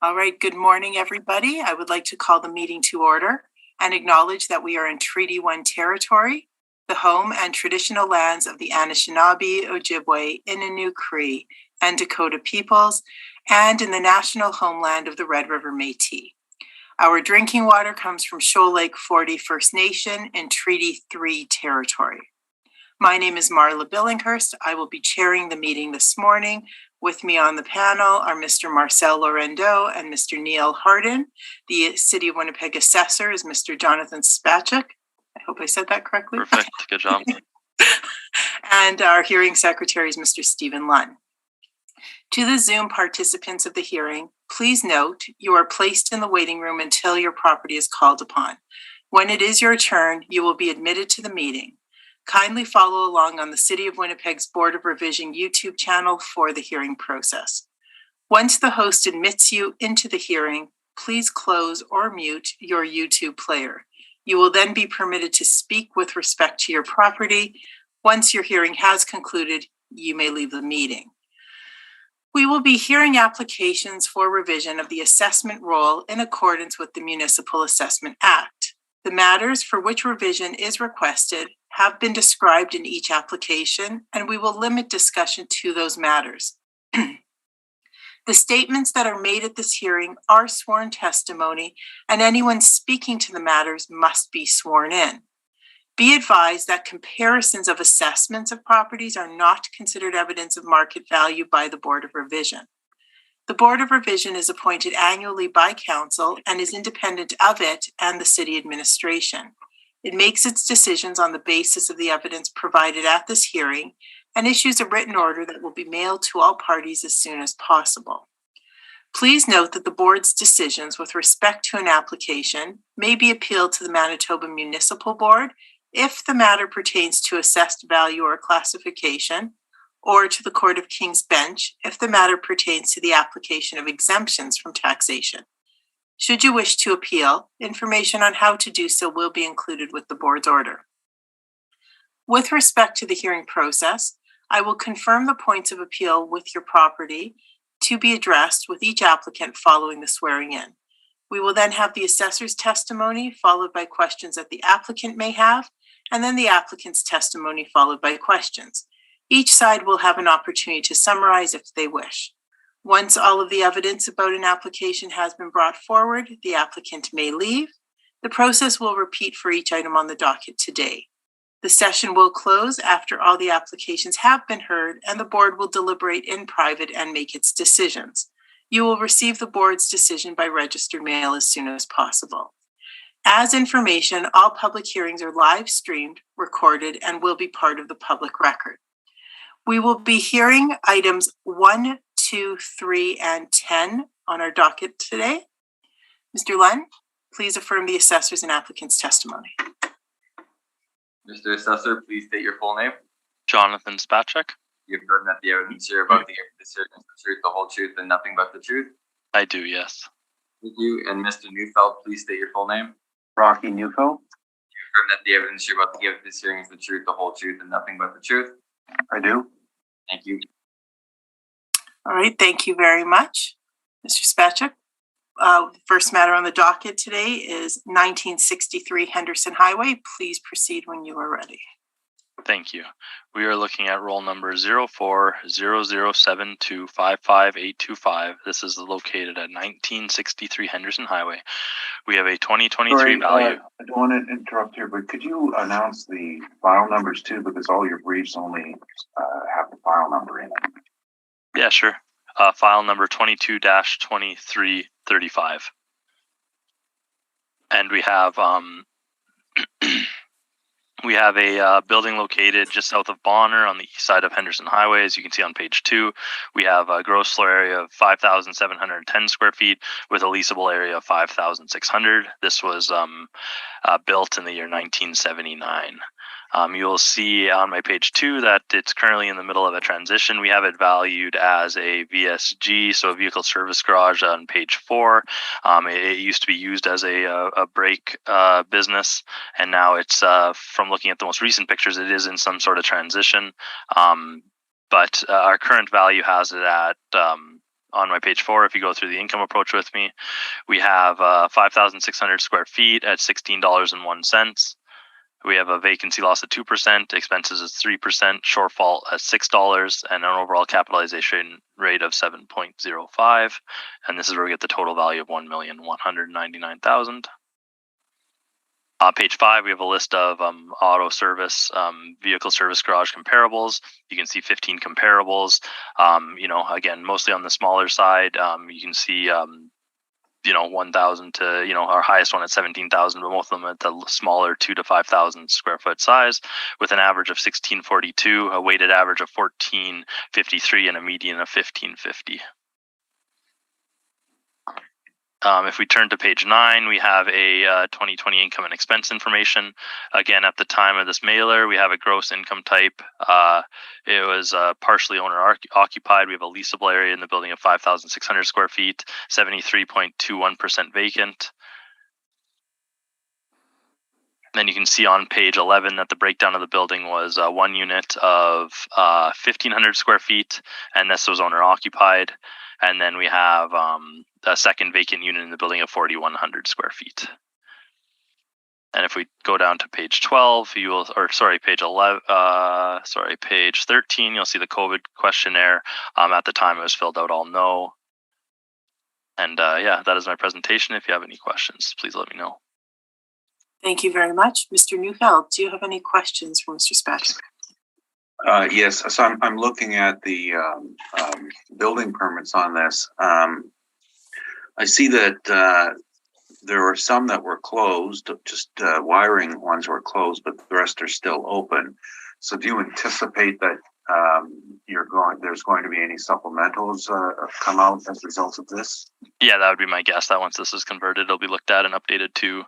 All right, good morning, everybody. I would like to call the meeting to order and acknowledge that we are in Treaty 1 territory, the home and traditional lands of the Anishinaabe, Ojibwe, Innu, Cree, and Dakota peoples, and in the national homeland of the Red River Métis. Our drinking water comes from Shoal Lake 40 First Nation in Treaty 3 territory. My name is Marla Billinghurst. I will be chairing the meeting this morning. With me on the panel are Mr. Marcel Laurendeau and Mr. Neil Hardin. The City of Winnipeg Assessor is Mr. Jonathan Spacek. I hope I said that correctly. Perfect, good job. And our hearing secretary is Mr. Stephen Lunn. To the Zoom participants of the hearing, please note you are placed in the waiting room until your property is called upon. When it is your turn, you will be admitted to the meeting. Kindly follow along on the City of Winnipeg's Board of Revision YouTube channel for the hearing process. Once the host admits you into the hearing, please close or mute your YouTube player. You will then be permitted to speak with respect to your property. Once your hearing has concluded, you may leave the meeting. We will be hearing applications for revision of the assessment roll in accordance with the Municipal Assessment Act. The matters for which revision is requested have been described in each application, and we will limit discussion to those matters. The statements that are made at this hearing are sworn testimony, and anyone speaking to the matters must be sworn in. Be advised that comparisons of assessments of properties are not considered evidence of market value by the Board of Revision. The Board of Revision is appointed annually by Council and is independent of it and the City Administration. It makes its decisions on the basis of the evidence provided at this hearing and issues a written order that will be mailed to all parties as soon as possible. Please note that the Board's decisions with respect to an application may be appealed to the Manitoba Municipal Board if the matter pertains to assessed value or classification, or to the Court of King's Bench if the matter pertains to the application of exemptions from taxation. Should you wish to appeal, information on how to do so will be included with the Board's order. With respect to the hearing process, I will confirm the points of appeal with your property to be addressed with each applicant following the swearing in. We will then have the assessor's testimony followed by questions that the applicant may have, and then the applicant's testimony followed by questions. Each side will have an opportunity to summarize if they wish. Once all of the evidence about an application has been brought forward, the applicant may leave. The process will repeat for each item on the docket today. The session will close after all the applications have been heard, and the Board will deliberate in private and make its decisions. You will receive the Board's decision by registered mail as soon as possible. As information, all public hearings are live streamed, recorded, and will be part of the public record. We will be hearing items 1, 2, 3, and 10 on our docket today. Mr. Lunn, please affirm the assessor's and applicant's testimony. Mr. Assessor, please state your full name. Jonathan Spacek. You affirm that the evidence here about the decision is the truth, the whole truth, and nothing but the truth. I do, yes. Thank you. And Mr. Neufeld, please state your full name. Rocky Neufeld. You affirm that the evidence you're about to give this hearing is the truth, the whole truth, and nothing but the truth. I do. Thank you. All right, thank you very much, Mr. Spacek. The first matter on the docket today is 1963 Henderson Highway. Please proceed when you are ready. Thank you. We are looking at roll number 040072555825. This is located at 1963 Henderson Highway. We have a 2023 value. I don't want to interrupt here, but could you announce the file numbers too? Because all your briefs only have the file number in it. Yeah, sure. File number 22-2335. And we have we have a building located just south of Bonner on the east side of Henderson Highway. As you can see on page 2, we have a gross floor area of 5,710 square feet with a leasable area of 5,600. This was built in the year 1979. You'll see on my page 2 that it's currently in the middle of a transition. We have it valued as a VSG, so a vehicle service garage, on page 4. It used to be used as a brake business, and now it's, from looking at the most recent pictures, it is in some sort of transition. But our current value has it at on my page 4, if you go through the income approach with me, we have 5,600 square feet at $16.01. We have a vacancy loss of 2%, expenses is 3%, shortfall at $6, and an overall capitalization rate of 7.05. And this is where we get the total value of $1,199,000. Page 5, we have a list of auto service, vehicle service garage comparables. You can see 15 comparables. Again, mostly on the smaller side. You can see 1,000 to, our highest one at 17,000, but most of them at the smaller 2 to 5,000 square foot size, with an average of 1642, a weighted average of 1453, and a median of 1550. If we turn to page 9, we have a 2020 income and expense information. Again, at the time of this mailer, we have a gross income type. It was partially owner occupied. We have a leasable area in the building of 5,600 square feet, 73.21% vacant. Then you can see on page 11 that the breakdown of the building was one unit of 1,500 square feet, and this was owner occupied. And then we have a second vacant unit in the building of 4,100 square feet. And if we go down to page 12, page 13, you'll see the COVID questionnaire. At the time, it was filled out all no. And that is my presentation. If you have any questions, please let me know. Thank you very much. Mr. Neufeld, do you have any questions for Mr. Spatchik? Yes, so I'm looking at the building permits on this. I see that there were some that were closed, just wiring ones were closed, but the rest are still open. So do you anticipate that there's going to be any supplementals come out as a result of this? Yeah, that would be my guess, that once this is converted, it'll be looked at and updated too.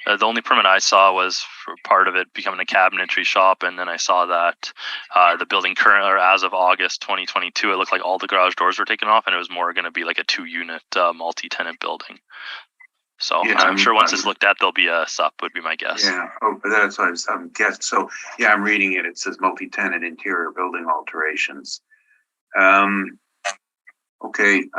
The only permit I saw was for part of it becoming a cabinetry shop, and then I saw that the building as of August 2022, it looked like all the garage doors were taken off, and it was more going to be like a 2-unit multi-tenant building. So yeah, I'm sure once it's looked at, there'll be a sup, would be my guess. Yeah, but that's what I'm guessing. So yeah, I'm reading it. It says multi-tenant interior building alterations. Okay.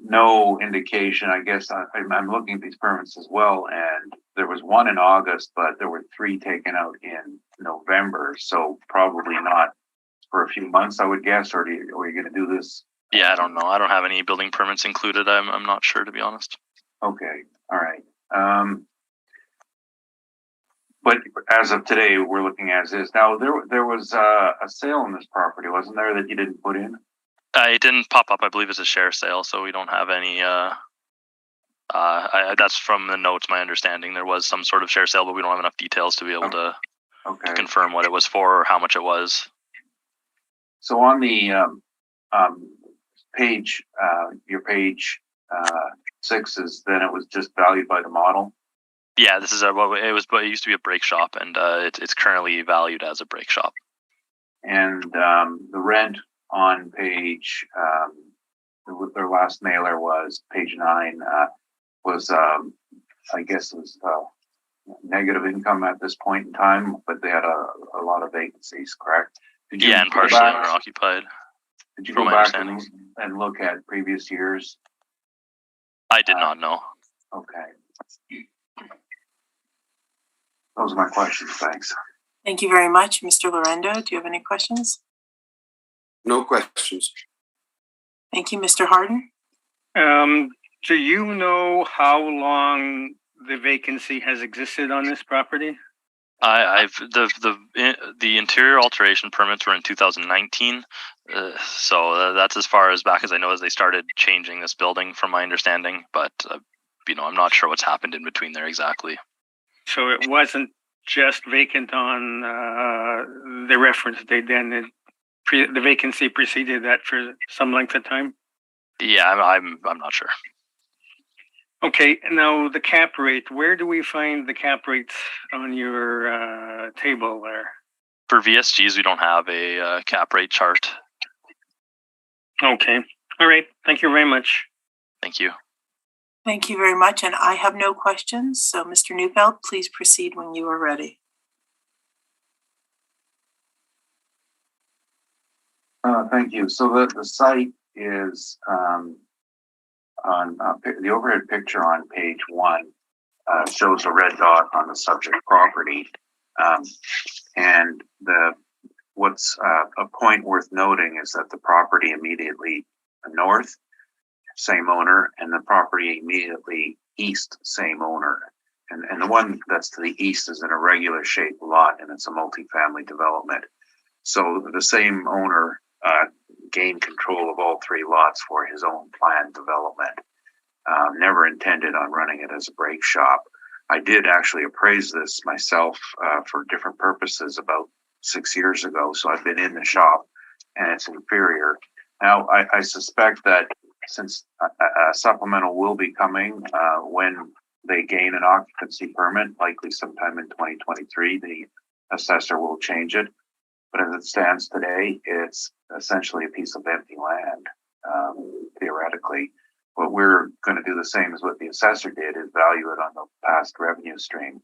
No indication. I guess I'm looking at these permits as well, and there was one in August, but there were 3 taken out in November. So probably not for a few months, I would guess. Or are you going to do this? Yeah, I don't know. I don't have any building permits included. I'm not sure, to be honest. Okay. All right. But as of today, we're looking as is. Now, there was a sale on this property, wasn't there, that you didn't put in? It didn't pop up. I believe it's a share sale, so we don't have any. That's from the notes, my understanding. There was some sort of share sale, but we don't have enough details to be able to confirm what it was for or how much it was. So on the page, your page 6 is then it was just valued by the model. Yeah, this is what it was. But it used to be a brake shop, and it's currently valued as a brake shop. And the rent on page, their last mailer was page 9. Was I guess it was negative income at this point in time, but they had a lot of vacancies. Correct? Yeah, and partially owner occupied. Did you go back and look at previous years? I did not know. Okay. Those are my questions. Thanks. Thank you very much. Mr. Lorendo, do you have any questions? No questions. Thank you. Mr. Harden? Do you know how long the vacancy has existed on this property? The interior alteration permits were in 2019, so that's as far as back as I know as they started changing this building, from my understanding. But I'm not sure what's happened in between there exactly. So it wasn't just vacant on the reference date. Then the vacancy preceded that for some length of time. Yeah, I'm not sure. Okay, now the cap rate. Where do we find the cap rates on your table there? For VSGs, we don't have a cap rate chart. Okay, all right. Thank you very much. Thank you. Thank you very much, and I have no questions. So, Mr. Neufeld, please proceed when you are ready. Thank you. So the site is on the overhead picture on page 1 shows a red dot on the subject property, and what's a point worth noting is that the property immediately north, same owner, and the property immediately east, same owner. And the one that's to the east is an irregular shaped lot, and it's a multifamily development. So the same owner gained control of all 3 lots for his own planned development. Never intended on running it as a brake shop. I did actually appraise this myself for different purposes about 6 years ago. So I've been in the shop, and it's inferior. Now, I suspect that since a supplemental will be coming when they gain an occupancy permit, likely sometime in 2023, the assessor will change it. But as it stands today, it's essentially a piece of empty land, theoretically. What we're going to do the same as what the assessor did is value it on the past revenue stream.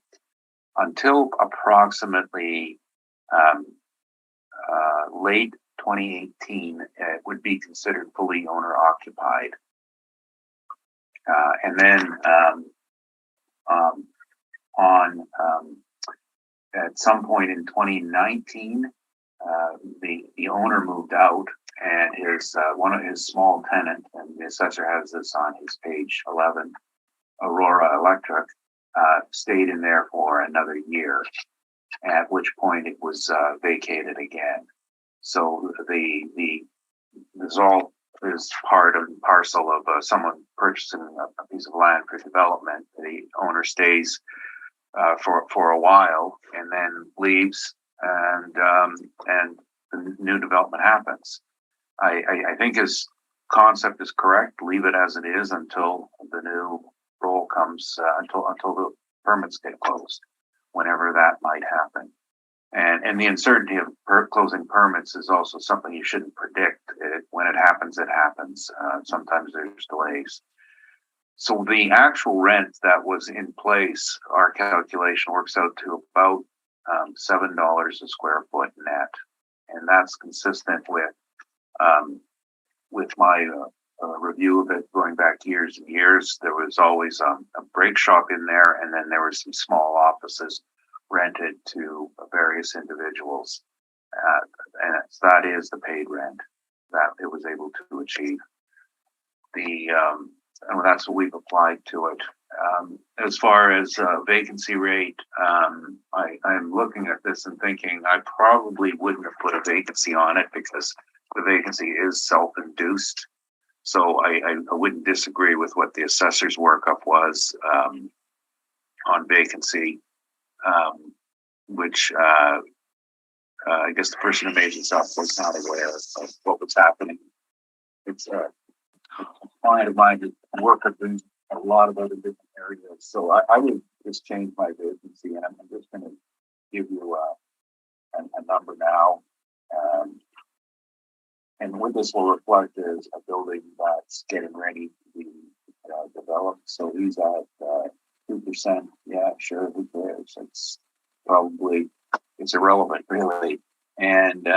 Until approximately late 2018, it would be considered fully owner occupied. And then at some point in 2019, the owner moved out, and his one of his small tenant, and the assessor has this on his page 11, Aurora Electric, stayed in there for another year, at which point it was vacated again. So this all is part and parcel of someone purchasing a piece of land for development. The owner stays for a while and then leaves, and the new development happens. I think his concept is correct. Leave it as it is until the new role comes, until the permits get closed, whenever that might happen. And the uncertainty of closing permits is also something you shouldn't predict. When it happens, it happens. Sometimes there's delays. So the actual rent that was in place, our calculation works out to about $7 a square foot net, and that's consistent with my review of it going back years and years. There was always a brake shop in there, and then there were some small offices rented to various individuals, and that is the paid rent that it was able to achieve. And that's what we've applied to it. As far as vacancy rate, I'm looking at this and thinking I probably wouldn't have put a vacancy on it because the vacancy is self-induced. So I wouldn't disagree with what the assessor's workup was on vacancy, which I guess the person who made this up was not aware of what was happening. It's a client of mine who worked in a lot of other different areas. So I would just change my vacancy, and I'm just going to give you a number now. And what this will reflect is a building that's getting ready to be developed. So he's at 2%. Yeah, sure, who cares? It's irrelevant, really. And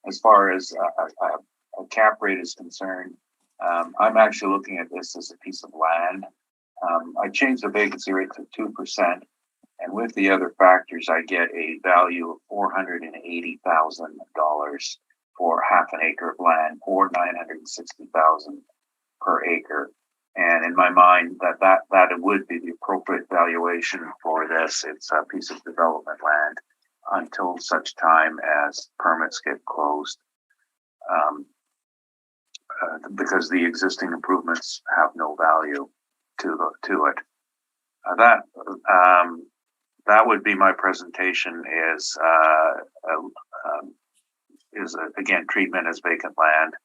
as far as a cap rate is concerned, I'm actually looking at this as a piece of land. I changed the vacancy rate to 2%, and with the other factors, I get a value of $480,000 for half an acre of land, or $960,000 per acre. And in my mind, that would be the appropriate valuation for this. It's a piece of development land until such time as permits get closed. Because the existing improvements have no value to it. That would be my presentation. Is again treatment as vacant land,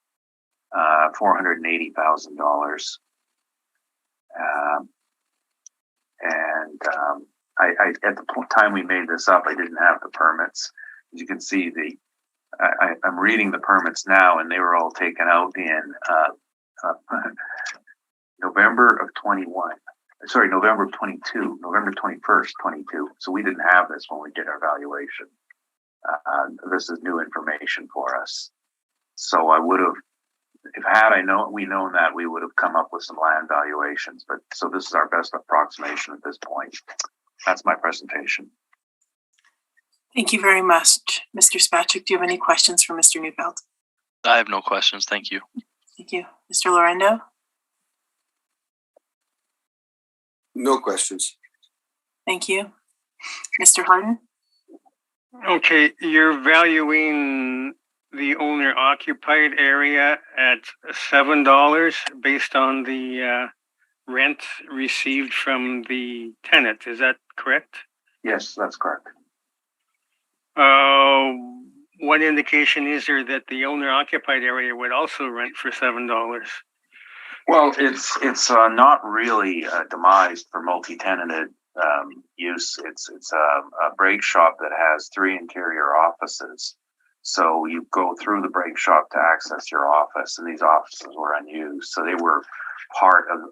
$480,000, and I at the time we made this up, I didn't have the permits. As you can see, I'm reading the permits now, and they were all taken out in November of 22, November 21st, 22. So we didn't have this when we did our valuation. This is new information for us. So I would have, if we known that, we would have come up with some land valuations. But so this is our best approximation at this point. That's my presentation. Thank you very much. Mr. Spachik, do you have any questions for Mr. Neufeld? I have no questions. Thank you. Thank you. Mr. Lorendo? No questions. Thank you. Mr. Harden? Okay, you're valuing the owner occupied area at $7 based on the rent received from the tenant. Is that correct? Yes, that's correct. What indication is there that the owner occupied area would also rent for $7? Well, it's not really demised for multi-tenanted use. It's a brake shop that has 3 interior offices. So you go through the brake shop to access your office, and these offices were unused. So they were part of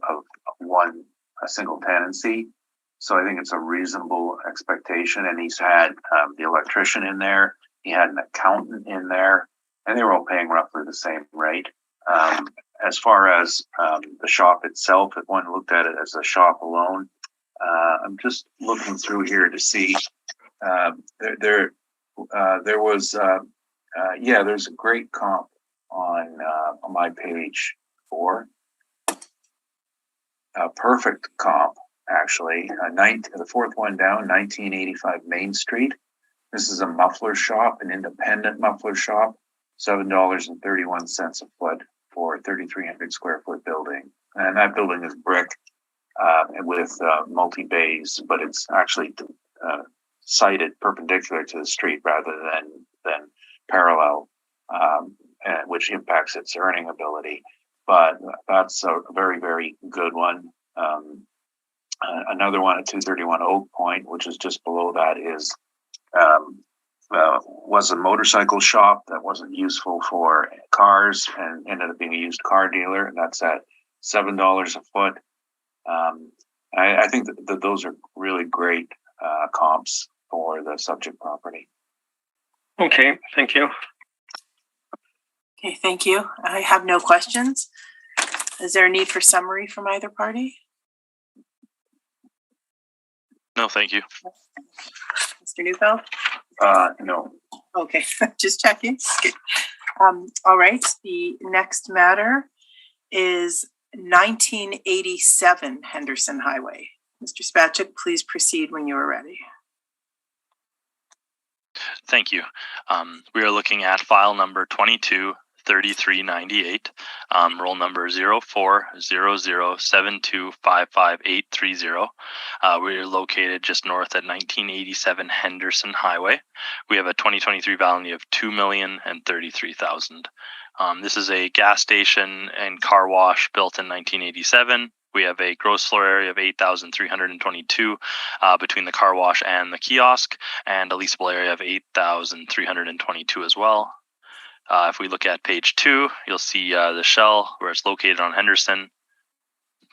a single tenancy. So I think it's a reasonable expectation. And he's had the electrician in there. He had an accountant in there, and they were all paying roughly the same rate. As far as the shop itself, if one looked at it as a shop alone, I'm just looking through here to see there was there's a great comp on my page 4. A perfect comp, actually. The fourth one down, 1985 Main Street. This is a muffler shop, an independent muffler shop, $7.31 a foot for 3,300 square foot building. And that building is brick with multi-bays, but it's actually sited perpendicular to the street rather than parallel, which impacts its earning ability. But that's a very, very good one. Another one at 231 Oak Point, which is just below that, was a motorcycle shop that wasn't useful for cars and ended up being a used car dealer, and that's at $7 a foot. I think that those are really great comps for the subject property. Okay, thank you. Okay, thank you. I have no questions. Is there a need for summary from either party? No, thank you. Mr. Neufeld? No. Okay, just checking. All right, the next matter is 1987 Henderson Highway. Mr. Spachik, please proceed when you are ready. Thank you. We are looking at file number 223398, roll number 040072555830. We are located just north at 1987 Henderson Highway. We have a 2023 value of $2,033,000. This is a gas station and car wash built in 1987. We have a gross floor area of 8,322 between the car wash and the kiosk, and a leasable area of 8,322 as well. If we look at page 2, you'll see the shell where it's located on Henderson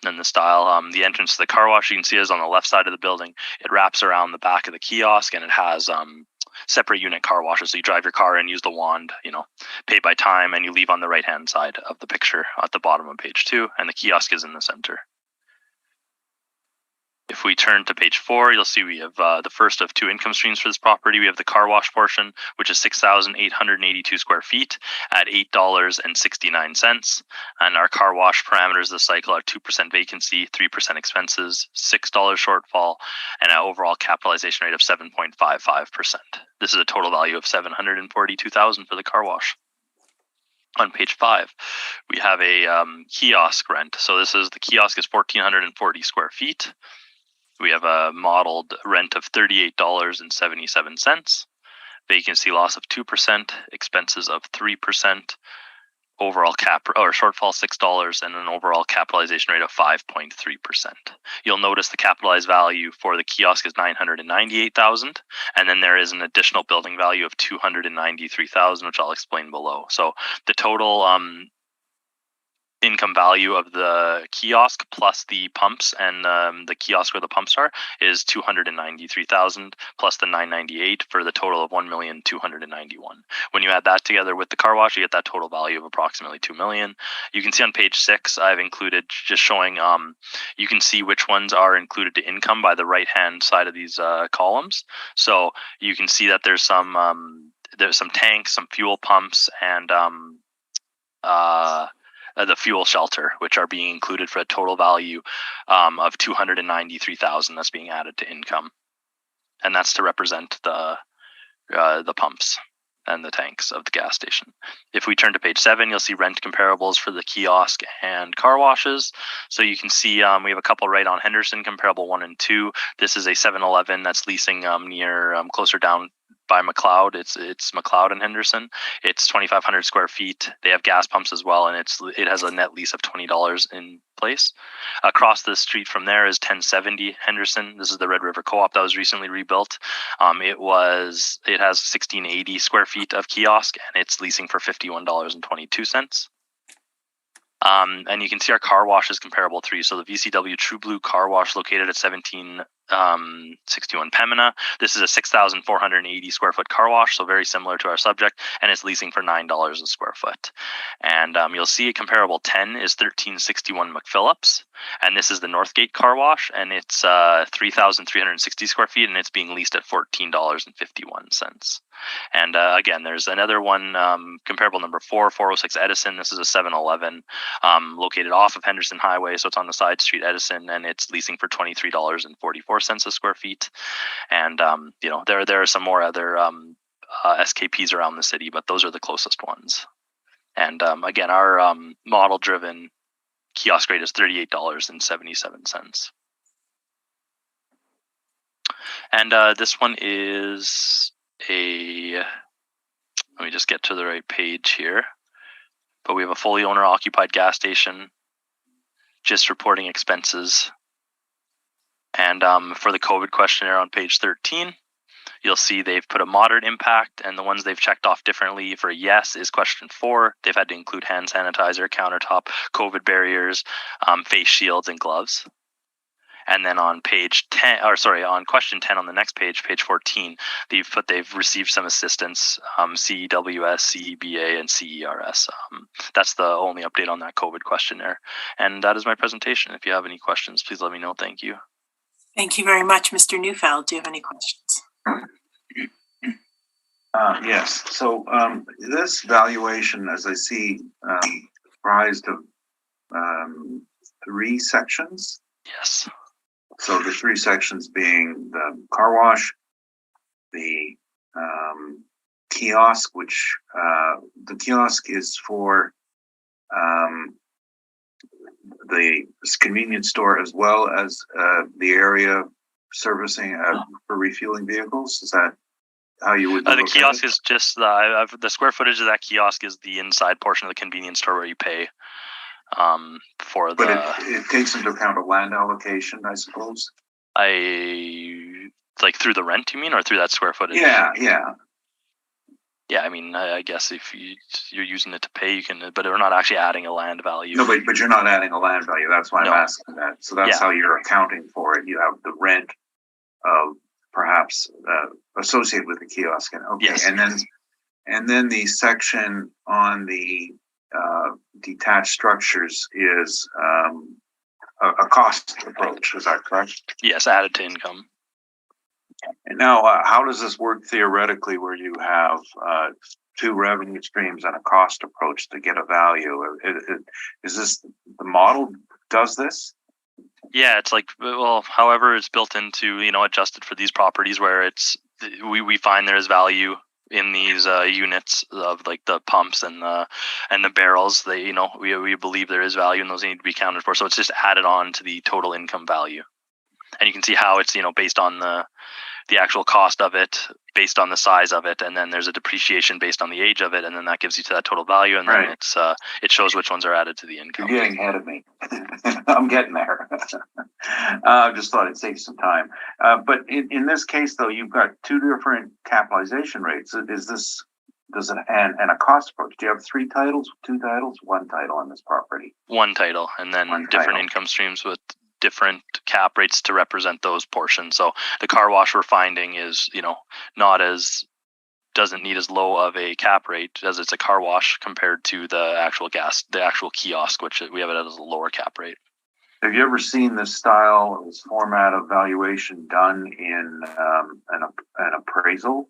and the style. The entrance to the car wash, you can see, is on the left side of the building. It wraps around the back of the kiosk, and it has separate unit car washes. So you drive your car in, use the wand, pay by time, and you leave on the right-hand side of the picture at the bottom of page 2, and the kiosk is in the center. If we turn to page 4, you'll see we have the first of 2 income streams for this property. We have the car wash portion, which is 6,882 square feet at $8.69. And our car wash parameters of the cycle are 2% vacancy, 3% expenses, $6 shortfall, and an overall capitalization rate of 7.55%. This is a total value of $742,000 for the car wash. On page 5, we have a kiosk rent. So the kiosk is 1,440 square feet. We have a modeled rent of $38.77, vacancy loss of 2%, expenses of 3%, overall shortfall $6, and an overall capitalization rate of 5.3%. You'll notice the capitalized value for the kiosk is $998,000, and then there is an additional building value of $293,000, which I'll explain below. So the total income value of the kiosk plus the pumps, and the kiosk where the pumps are is 293,000 plus the 998 for the total of 1,291,000. When you add that together with the car wash, you get that total value of approximately 2 million. You can see on page 6, I've included just showing you can see which ones are included to income by the right hand side of these columns. So you can see that there's some tanks, some fuel pumps, and the fuel shelter, which are being included for a total value of 293,000 that's being added to income, and that's to represent the pumps and the tanks of the gas station. If we turn to page 7, you'll see rent comparables for the kiosk and car washes. So you can see we have a couple right on Henderson, comparable 1 and 2. This is a 7-Eleven that's leasing near closer down by McLeod. It's McLeod and Henderson. It's 2,500 square feet. They have gas pumps as well, and it has a net lease of $20 in place. Across the street from there is 1070 Henderson. This is the Red River Co-op that was recently rebuilt. It has 1680 square feet of kiosk, and it's leasing for $51.22. And you can see our car wash is comparable 3. So the VCW True Blue car wash located at 1761 Pembina. This is a 6,480 square foot car wash, so very similar to our subject, and it's leasing for $9 a square foot. And you'll see a comparable 10 is 1361 McPhillips, and this is the Northgate car wash, and it's 3,360 square feet, and it's being leased at $14.51. And again, there's another one, comparable number 4, 406 Edison. This is a 7-Eleven located off of Henderson Highway, so it's on the side street, Edison, and it's leasing for $23.44 a square feet. And there are some more other SKPs around the city, but those are the closest ones. And again, our model-driven kiosk rate is $38.77. And this one is let me just get to the right page here. But we have a fully owner-occupied gas station, just reporting expenses. And for the COVID questionnaire on page 13, you'll see they've put a moderate impact, and the ones they've checked off differently for yes is question 4. They've had to include hand sanitizer, countertop, COVID barriers, face shields, and gloves. And then on page 10, on question 10 on the next page, page 14, they've received some assistance, CEWS, CEBA, and CERS. That's the only update on that COVID questionnaire. And that is my presentation. If you have any questions, please let me know. Thank you. Thank you very much, Mr. Neufeld. Do you have any questions? Yes. So this valuation, as I see, comprised of 3 sections. Yes. So the 3 sections being the car wash, the kiosk, which the kiosk is for the convenience store, as well as the area servicing for refueling vehicles. Is that how you would? The kiosk is just the square footage of that kiosk is the inside portion of the convenience store where you pay for the. But it takes into account a land allocation, I suppose. Like through the rent, you mean, or through that square footage? Yeah. Yeah, I mean, I guess if you're using it to pay, you can, but we're not actually adding a land value. No, but you're not adding a land value. That's why I'm asking that. So that's how you're accounting for it. You have the rent perhaps associated with the kiosk. Okay, yes. And then the section on the detached structures is a cost approach. Is that correct? Yes, added to income. And now, how does this work theoretically, where you have 2 revenue streams and a cost approach to get a value? Is this the model does this? Yeah, it's like, well, however, it's built into, adjusted for these properties where we find there is value in these units of like the pumps and the barrels. We believe there is value and those need to be accounted for. So it's just added on to the total income value. And you can see how it's, based on the actual cost of it, based on the size of it, and then there's a depreciation based on the age of it, and then that gives you to that total value, and then it shows which ones are added to the income. You're getting ahead of me. I'm getting there. I just thought it'd save some time. But in this case, though, you've got 2 different capitalization rates. Is this does it, and a cost approach? Do you have 3 titles, 2 titles, 1 title on this property? One title, and then One different title. income streams with different cap rates to represent those portions. So the car wash we're finding is, doesn't need as low of a cap rate as it's a car wash compared to the actual kiosk, which we have it as a lower cap rate. Have you ever seen this style, this format of valuation done in an appraisal?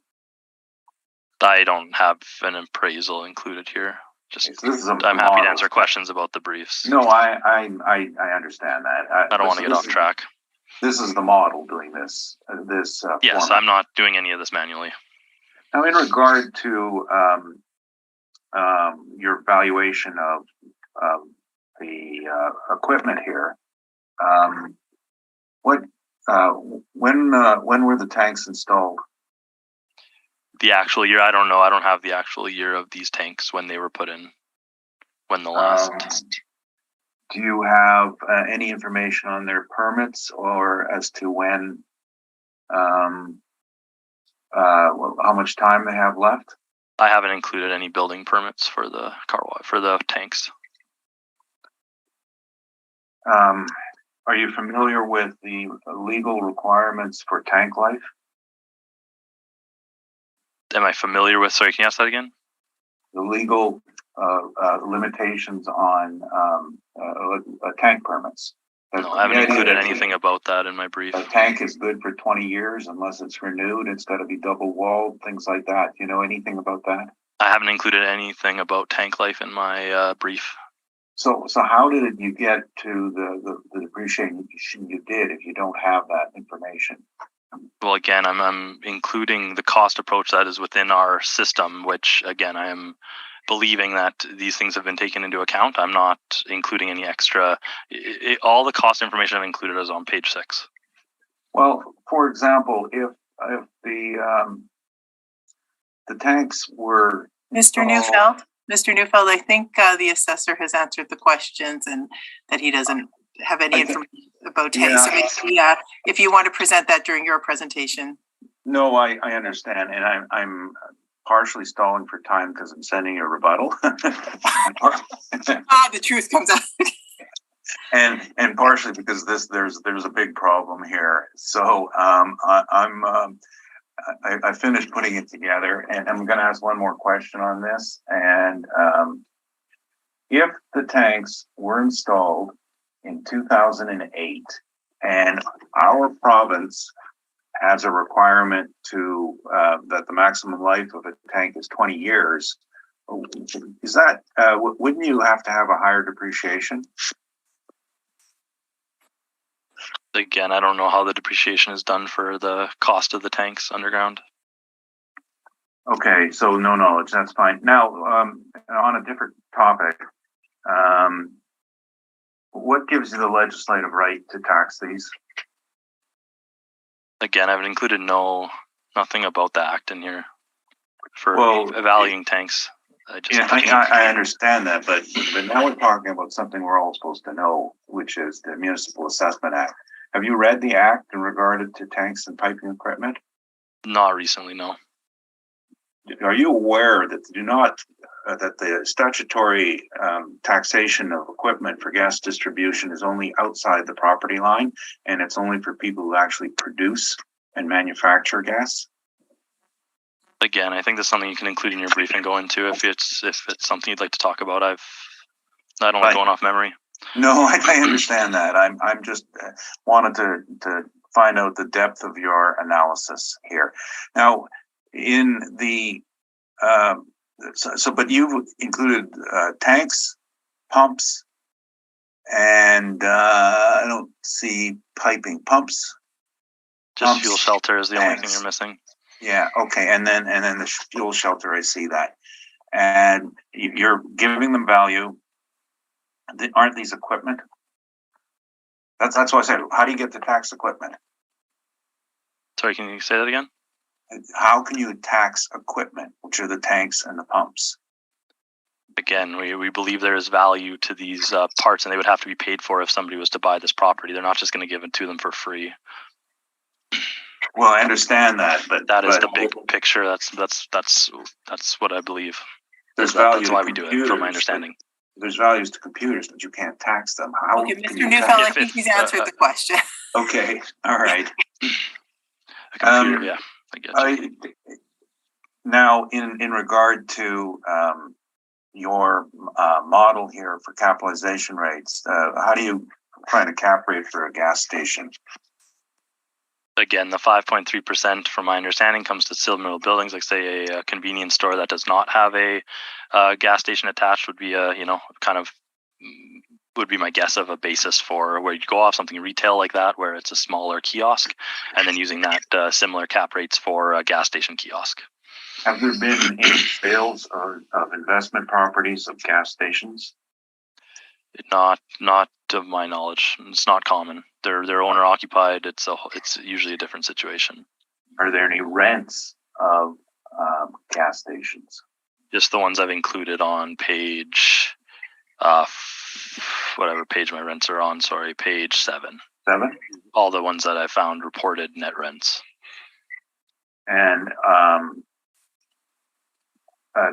I don't have an appraisal included here. I'm happy to answer questions about the briefs. No, I understand that. I don't want to get off track. This is the model doing this. Yes, format. I'm not doing any of this manually. Now, in regard to your valuation of the equipment here, when were the tanks installed? The actual year, I don't know. I don't have the actual year of these tanks when they were put in. When the last. Do you have any information on their permits or as to when? How much time they have left? I haven't included any building permits for the tanks. Are you familiar with the legal requirements for tank life? Am I familiar with? Sorry, can you ask that again? The legal limitations on tank permits. No, I haven't included anything about that in my brief. A tank is good for 20 years unless it's renewed. It's got to be double walled, things like that. Do you know anything about that? I haven't included anything about tank life in my brief. So how did you get to the depreciation you did if you don't have that information? Well, again, I'm including the cost approach that is within our system, which again, I am believing that these things have been taken into account. I'm not including any extra. All the cost information I've included is on page 6. Well, for example, if the tanks were Mr. Neufeld, I think the assessor has answered the questions and that he doesn't have any information about tanks. Yeah. So maybe, if you want to present that during your presentation. No, I understand, and I'm partially stalling for time because I'm sending a rebuttal. The truth comes out. and partially because there's a big problem here. So I finished putting it together, and I'm going to ask one more question on this. And if the tanks were installed in 2008, and our province has a requirement to that the maximum life of a tank is 20 years, is that wouldn't you have to have a higher depreciation? Again, I don't know how the depreciation is done for the cost of the tanks underground. Okay, so no knowledge, that's fine. Now, on a different topic, what gives you the legislative right to tax these? Again, I've included nothing about the act in here for evaluating tanks. I understand that, but now we're talking about something we're all supposed to know, which is the Municipal Assessment Act. Have you read the act in regard to tanks and piping equipment? Not recently, no. Are you aware that that the statutory taxation of equipment for gas distribution is only outside the property line, and it's only for people who actually produce and manufacture gas? Again, I think that's something you can include in your brief and go into if it's something you'd like to talk about. I don't like going off memory. No, I understand that. I'm just wanted to find out the depth of your analysis here. Now, in the but you've included tanks, pumps, and I don't see piping. Pumps. Fuel shelter is the only thing you're missing. Yeah. Okay. And then the fuel shelter. I see that, and you're giving them value. Aren't these equipment? That's why I said, how do you get the tax equipment? Sorry, can you say that again? How can you tax equipment, which are the tanks and the pumps? Again, we believe there is value to these parts, and they would have to be paid for if somebody was to buy this property. They're not just going to give it to them for free. Well, I understand that, but That is but the big picture. That's what I believe. There's value That's to why we do it, from my computers, understanding. There's values to computers, but you can't tax them. How Okay, can Mr. you Neufeld, I tax? think he's answered the question. Okay, all right. A computer, yeah, I get you. Now, in regard to your model here for capitalization rates, how do you find a cap rate for a gas station? Again, the 5.3%, from my understanding, comes to similar buildings, like say a convenience store that does not have a gas station attached would be would be my guess of a basis for where you go off something retail like that, where it's a smaller kiosk, and then using that similar cap rates for a gas station kiosk. Have there been any sales of investment properties of gas stations? Not of my knowledge. It's not common. They're owner occupied. It's usually a different situation. Are there any rents of gas stations? Just the ones I've included on page, whatever page my rents are on. Sorry, page 7. 7? All the ones that I found reported net rents. And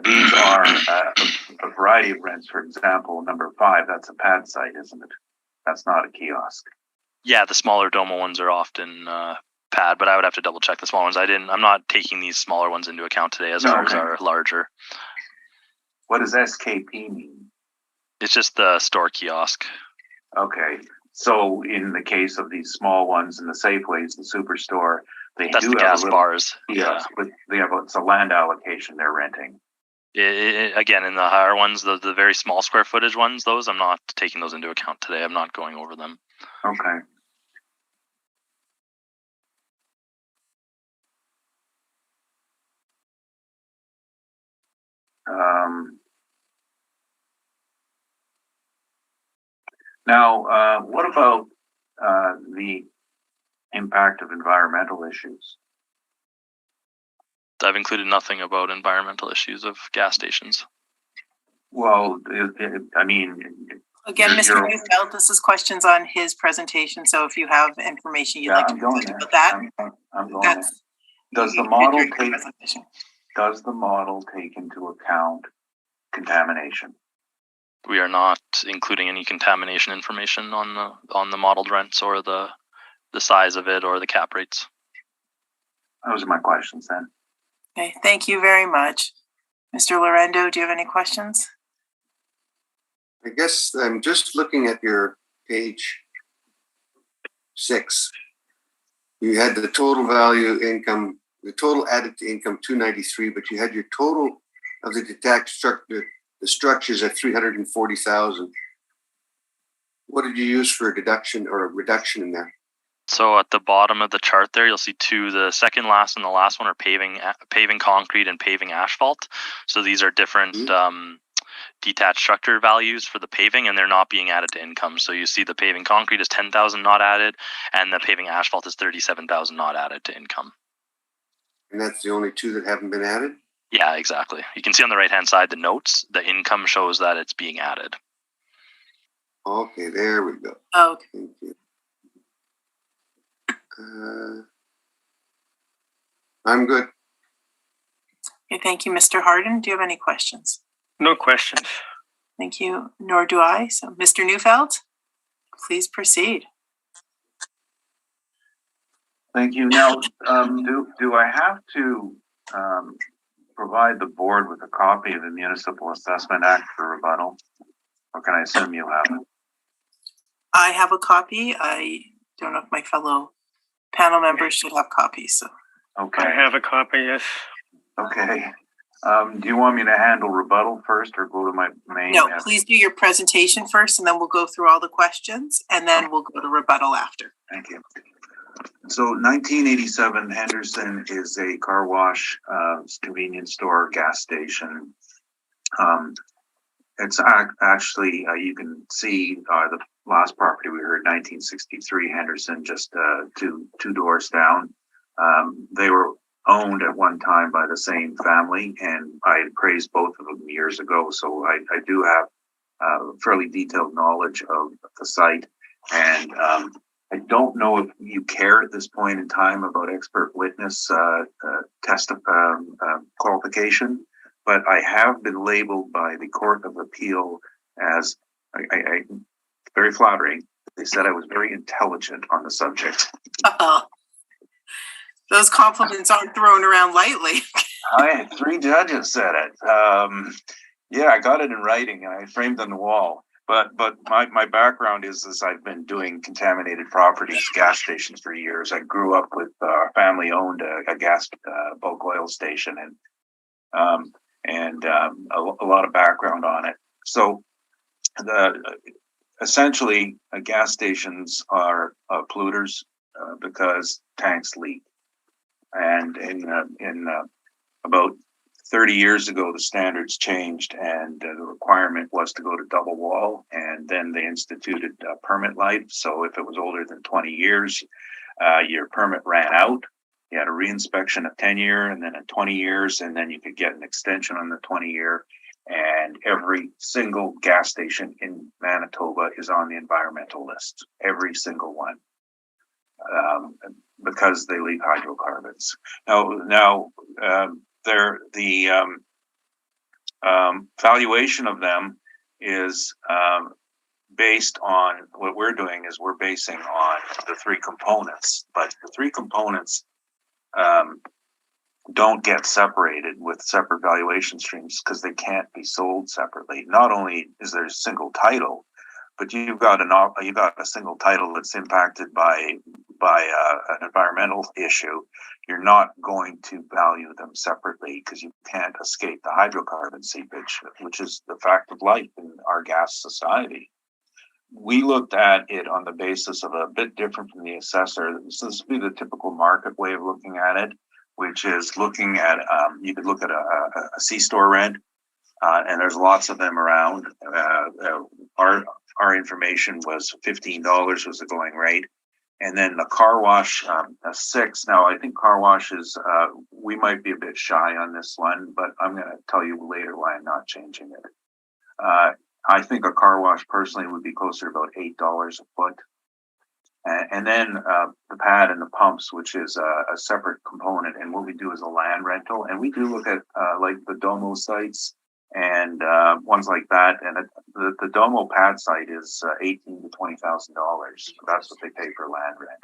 these are a variety of rents. For example, number 5, that's a pad site, isn't it? That's not a kiosk. Yeah, the smaller Domo ones are often pad, but I would have to double check the small ones. I'm not taking these smaller ones into account today, as ours are larger. What does SKP mean? It's just the store kiosk. Okay. So in the case of these small ones in the Safeways, the Superstore, That's the gas bars. Kiosk, but it's a land allocation they're renting. Again, in the higher ones, the very small square footage ones, those I'm not taking those into account today. I'm not going over them. Okay. Now, what about the impact of environmental issues? I've included nothing about environmental issues of gas stations. Well, I mean, again, Mr. Neufeld, this is questions on his presentation. So if you have information you'd like to present about that, I'm going there. Does the model take into account contamination? We are not including any contamination information on the modeled rents or the size of it or the cap rates. Those are my questions then. Okay, thank you very much. Mr. Lorendo, do you have any questions? I guess I'm just looking at your page 6. You had the total value income, the total added to income 293, but you had your total of the detached structure, the structures at 340,000. What did you use for a deduction or a reduction in there? So at the bottom of the chart there, you'll see 2. The second last and the last one are paving concrete and paving asphalt. So these are different detached structure values for the paving, and they're not being added to income. So you see the paving concrete is 10,000 not added, and the paving asphalt is 37,000 not added to income. And that's the only 2 that haven't been added? Yeah, exactly. You can see on the right-hand side the notes. The income shows that it's being added. Okay, there we go. Okay. Thank you. I'm good. Okay, thank you, Mr. Harden. Do you have any questions? No questions. Thank you, nor do I. So, Mr. Neufeld, please proceed. Thank you. Now, do I have to provide the board with a copy of the Municipal Assessment Act for rebuttal? Or can I assume you have it? I have a copy. I don't know if my fellow panel members should have copies. So. Okay. I have a copy, yes. Okay. Do you want me to handle rebuttal first or go to my main? No, please do your presentation first, and then we'll go through all the questions, and then we'll go to rebuttal after. Thank you. So 1987 Henderson is a car wash, convenience store, gas station. It's actually, you can see the last property we heard, 1963 Henderson, just two doors down. They were owned at one time by the same family, and I had praised both of them years ago. So I do have fairly detailed knowledge of the site. And don't know if you care at this point in time about expert witness test qualification, but I have been labeled by the Court of Appeal as very flattering. They said I was very intelligent on the subject. Those compliments aren't thrown around lightly. I had 3 judges said it. Yeah, I got it in writing and I framed on the wall. But my background is I've been doing contaminated properties, gas stations for years. I grew up with our family owned a gas bulk oil station and a lot of background on it. So essentially, gas stations are polluters because tanks leak. And in about 30 years ago, the standards changed and the requirement was to go to double wall, and then they instituted permit life. So if it was older than 20 years, your permit ran out. You had a reinspection of 10 year and then at 20 years, and then you could get an extension on the 20 year. And every single gas station in Manitoba is on the environmental list, every single one, because they leak hydrocarbons. Now, the valuation of them is based on what we're doing is we're basing on the 3 components, but the 3 components don't get separated with separate valuation streams because they can't be sold separately. Not only is there a single title, but you've got a single title that's impacted by an environmental issue. You're not going to value them separately because you can't escape the hydrocarbon seepage, which is the fact of life in our gas society. We looked at it on the basis of a bit different from the assessor. So this would be the typical market way of looking at it, which is looking at, you could look at a C-store rent, and there's lots of them around. Our information was $15 was the going rate. And then the car wash, a 6. Now, I think car washes, we might be a bit shy on this one, but I'm going to tell you later why I'm not changing it. I think a car wash personally would be closer to about $8 a foot. And then the pad and the pumps, which is a separate component. And what we do is a land rental. And we do look at like the Domo sites and ones like that. And the Domo pad site is $18,000 to $20,000. That's what they pay for land rent.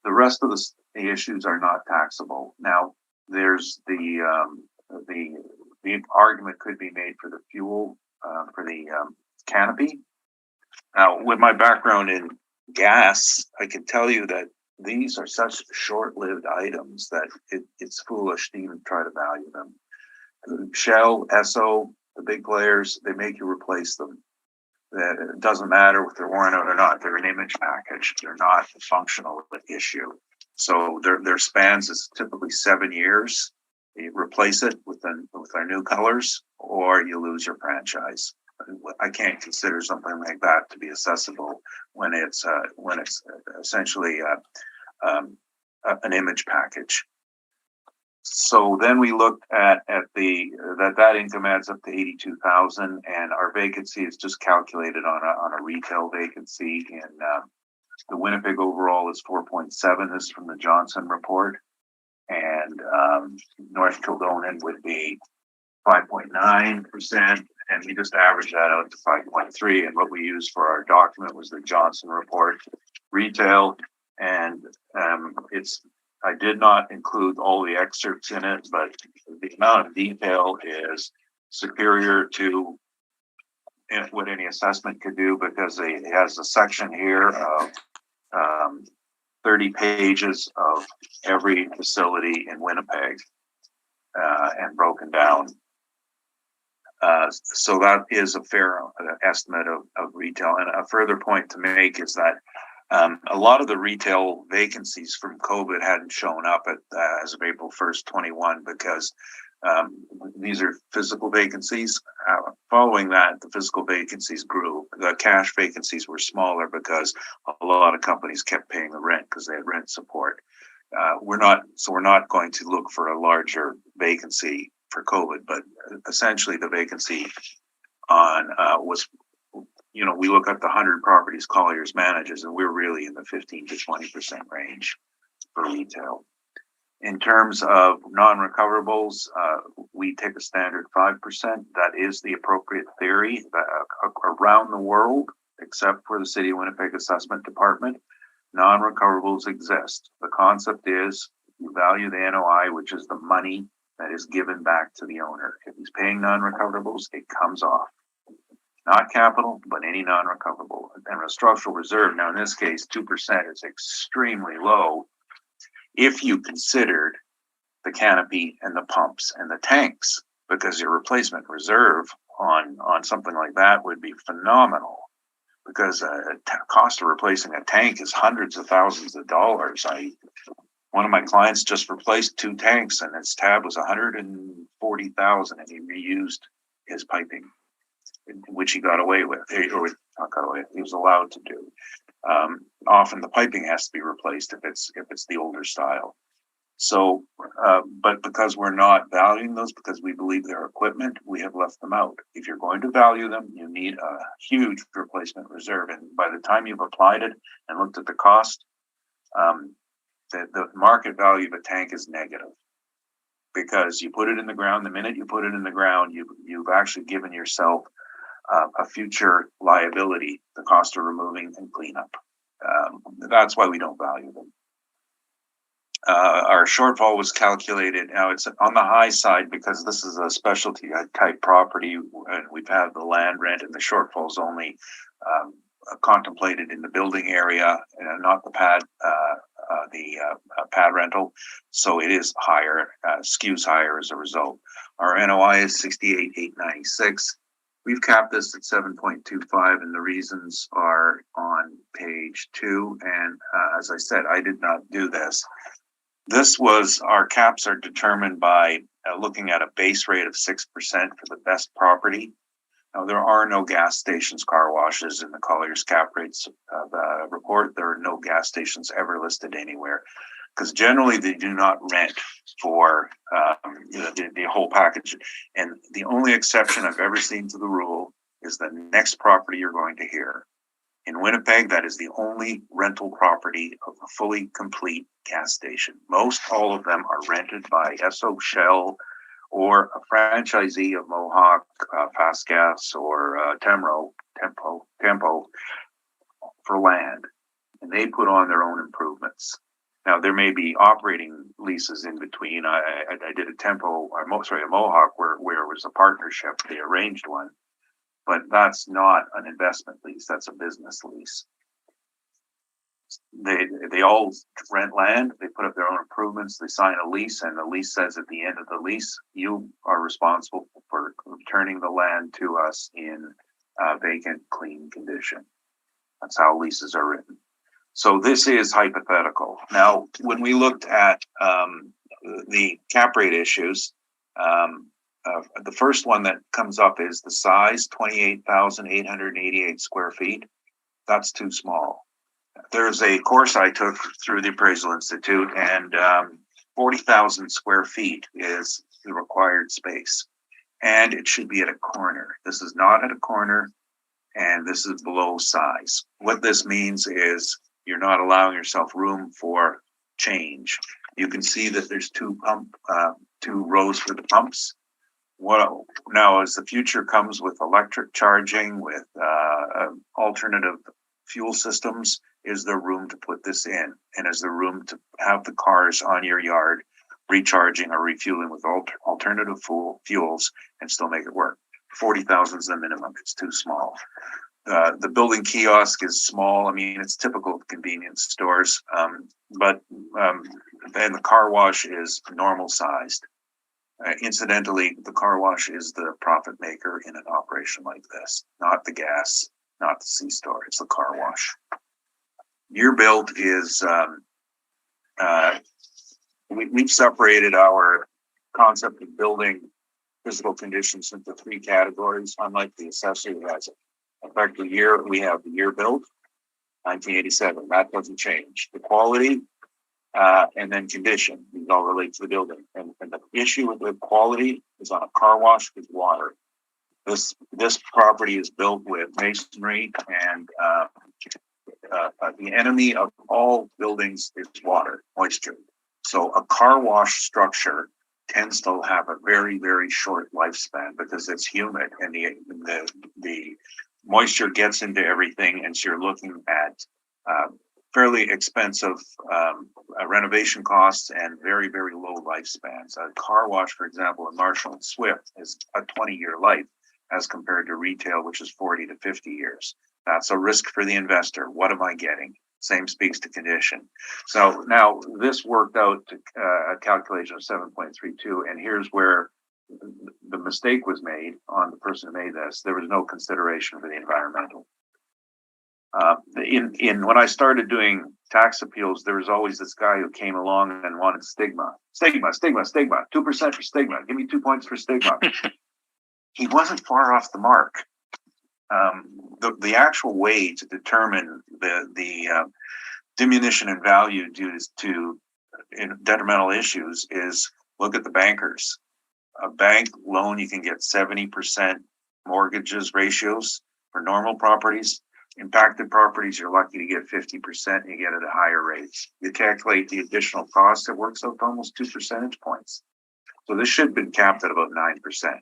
The rest of the issues are not taxable. Now, there's the argument could be made for the fuel, for the canopy. Now, with my background in gas, I can tell you that these are such short-lived items that it's foolish to even try to value them. Shell, Esso, the big players, they make you replace them. It doesn't matter if they're worn out or not. They're an image package. They're not a functional issue. So their spans is typically 7 years. You replace it with our new colors, or you lose your franchise. I can't consider something like that to be accessible when it's essentially an image package. So then we looked at that income adds up to 82,000, and our vacancy is just calculated on a retail vacancy. In the Winnipeg overall is 4.7. This is from the Johnson report, and North Kildonan would be 5.9%. And we just averaged that out to 5.3. And what we used for our document was the Johnson report retail. And I did not include all the excerpts in it, but the amount of detail is superior to what any assessment could do, because it has a section here of 30 pages of every facility in Winnipeg and broken down. So that is a fair estimate of retail. And a further point to make is that a lot of the retail vacancies from COVID hadn't shown up as of April 1st, 21, because these are physical vacancies. Following that, the physical vacancies grew. The cash vacancies were smaller because a lot of companies kept paying the rent because they had rent support. We're not going to look for a larger vacancy for COVID, but essentially the vacancy on was we look at the 100 properties Colliers manages, and we're really in the 15 to 20% range for retail. In terms of non-recoverables, we take a standard 5%. That is the appropriate theory around the world, except for the City of Winnipeg Assessment Department. Non-recoverables exist. The concept is you value the NOI, which is the money that is given back to the owner. If he's paying non-recoverables, it comes off. Not capital, but any non-recoverable. And a structural reserve, now in this case, 2% is extremely low if you considered the canopy and the pumps and the tanks, because your replacement reserve on something like that would be phenomenal, because cost of replacing a tank is hundreds of thousands of dollars. One of my clients just replaced 2 tanks, and his tab was $140,000, and he reused his piping, which he got away with, or not got away with, he was allowed to do. Often the piping has to be replaced if it's the older style. So, but because we're not valuing those, because we believe they're equipment, we have left them out. If you're going to value them, you need a huge replacement reserve. And by the time you've applied it and looked at the cost, the market value of a tank is negative, because you put it in the ground. The minute you put it in the ground, you've actually given yourself a future liability, the cost of removing and cleanup. That's why we don't value them. Our shortfall was calculated. Now it's on the high side because this is a specialty type property, and we've had the land rent, and the shortfall is only contemplated in the building area, not the pad, pad rental. So it is higher, skews higher as a result. Our NOI is 68,896. We've capped this at 7.25, and the reasons are on page 2. And as I said, I did not do this. Our caps are determined by looking at a base rate of 6% for the best property. Now, there are no gas stations, car washes in the Colliers cap rates report. There are no gas stations ever listed anywhere, because generally they do not rent for the whole package. And the only exception I've ever seen to the rule is the next property you're going to hear. In Winnipeg, that is the only rental property of a fully complete gas station. Most all of them are rented by Esso, Shell, or a franchisee of Mohawk, Fast Gas, or Tempo for land. And they put on their own improvements. Now, there may be operating leases in between. I did a Mohawk where it was a partnership. They arranged one. But that's not an investment lease. That's a business lease. They all rent land. They put up their own improvements. They sign a lease, and the lease says at the end of the lease, you are responsible for returning the land to us in vacant, clean condition. That's how leases are written. So this is hypothetical. Now, when we looked at the cap rate issues, the first one that comes up is the size, 28,888 square feet. That's too small. There's a course I took through the Appraisal Institute, and 40,000 square feet is the required space. And it should be at a corner. This is not at a corner, and this is below size. What this means is you're not allowing yourself room for change. You can see that there's two rows for the pumps. Now, as the future comes with electric charging, with alternative fuel systems, is there room to put this in? And is there room to have the cars on your yard recharging or refueling with alternative fuels and still make it work? 40,000 is the minimum. It's too small. The building kiosk is small. I mean, it's typical of convenience stores, but then the car wash is normal sized. Incidentally, the car wash is the profit maker in an operation like this, not the gas, not the C-store. It's the car wash. Year built is, we've separated our concept of building physical conditions into 3 categories, unlike the assessor who has effective year. We have the year built, 1987. That doesn't change. The quality, and then condition. These all relate to the building. And the issue with the quality is on a car wash is water. This property is built with masonry, and the enemy of all buildings is water, moisture. So a car wash structure tends to have a very, very short lifespan because it's humid and the moisture gets into everything, and so you're looking at fairly expensive renovation costs and very, very low lifespans. A car wash, for example, in Marshall and Swift is a 20-year life as compared to retail, which is 40 to 50 years. That's a risk for the investor. What am I getting? Same speaks to condition. So now this worked out to a calculation of 7.32, and here's where the mistake was made on the person who made this. There was no consideration for the environmental. When I started doing tax appeals, there was always this guy who came along and wanted stigma, 2% for stigma. Give me 2 points for stigma. He wasn't far off the mark. The actual way to determine the diminution in value due to detrimental issues is look at the bankers. A bank loan, you can get 70% mortgages ratios for normal properties. Impacted properties, you're lucky to get 50%. You get it at higher rates. You calculate the additional cost, it works out to almost 2 percentage points. So this should have been capped at about 9%.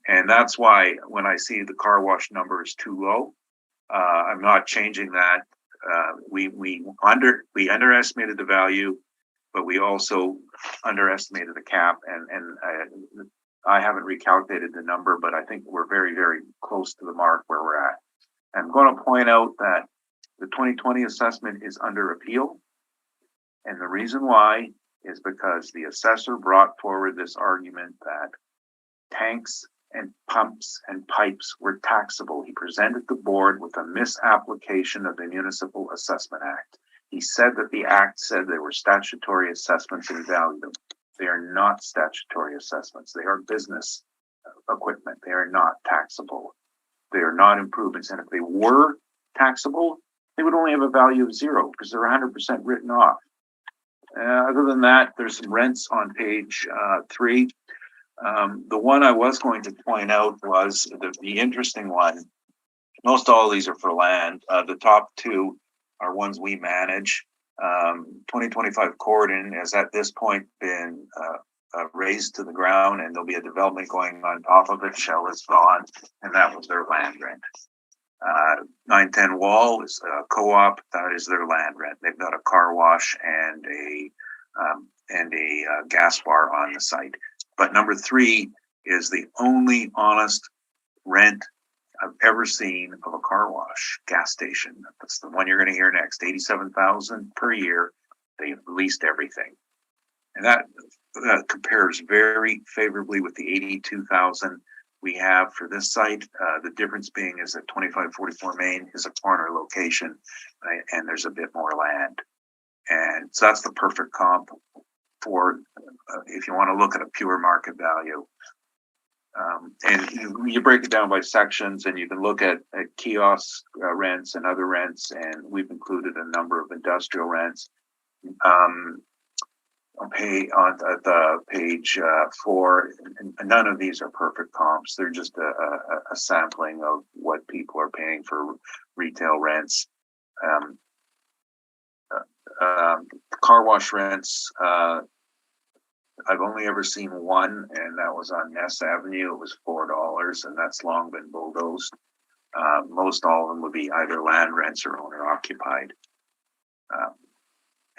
And that's why when I see the car wash number is too low, I'm not changing that. We underestimated the value, but we also underestimated the cap. And I haven't recalculated the number, but I think we're very, very close to the mark where we're at. I'm going to point out that the 2020 assessment is under appeal. And the reason why is because the assessor brought forward this argument that tanks and pumps and pipes were taxable. He presented the board with a misapplication of the Municipal Assessment Act. He said that the act said there were statutory assessments and valued them. They are not statutory assessments. They are business equipment. They are not taxable. They are not improvements. And if they were taxable, they would only have a value of 0 because they're 100% written off. Other than that, there's some rents on page 3. The one I was going to point out was the interesting one. Most all of these are for land. The top 2 are ones we manage. 2025 Cordon has at this point been razed to the ground, and there'll be a development going on top of it. Shell is gone, and that was their land rent. 910 Wall is a co-op. That is their land rent. They've got a car wash and a gas bar on the site. But number 3 is the only honest rent I've ever seen of a car wash gas station. That's the one you're going to hear next. $87,000 per year. They leased everything, and that compares very favorably with the $82,000 we have for this site. The difference being is that 2544 Main is a corner location, and there's a bit more land, and so that's the perfect comp for if you want to look at a pure market value. And you break it down by sections, and you can look at kiosk rents and other rents, and we've included a number of industrial rents. On the page 4, and none of these are perfect comps. They're just a sampling of what people are paying for retail rents. Car wash rents, I've only ever seen one, and that was on Ness Avenue. It was $4, and that's long been bulldozed. Most all of them would be either land rents or owner occupied.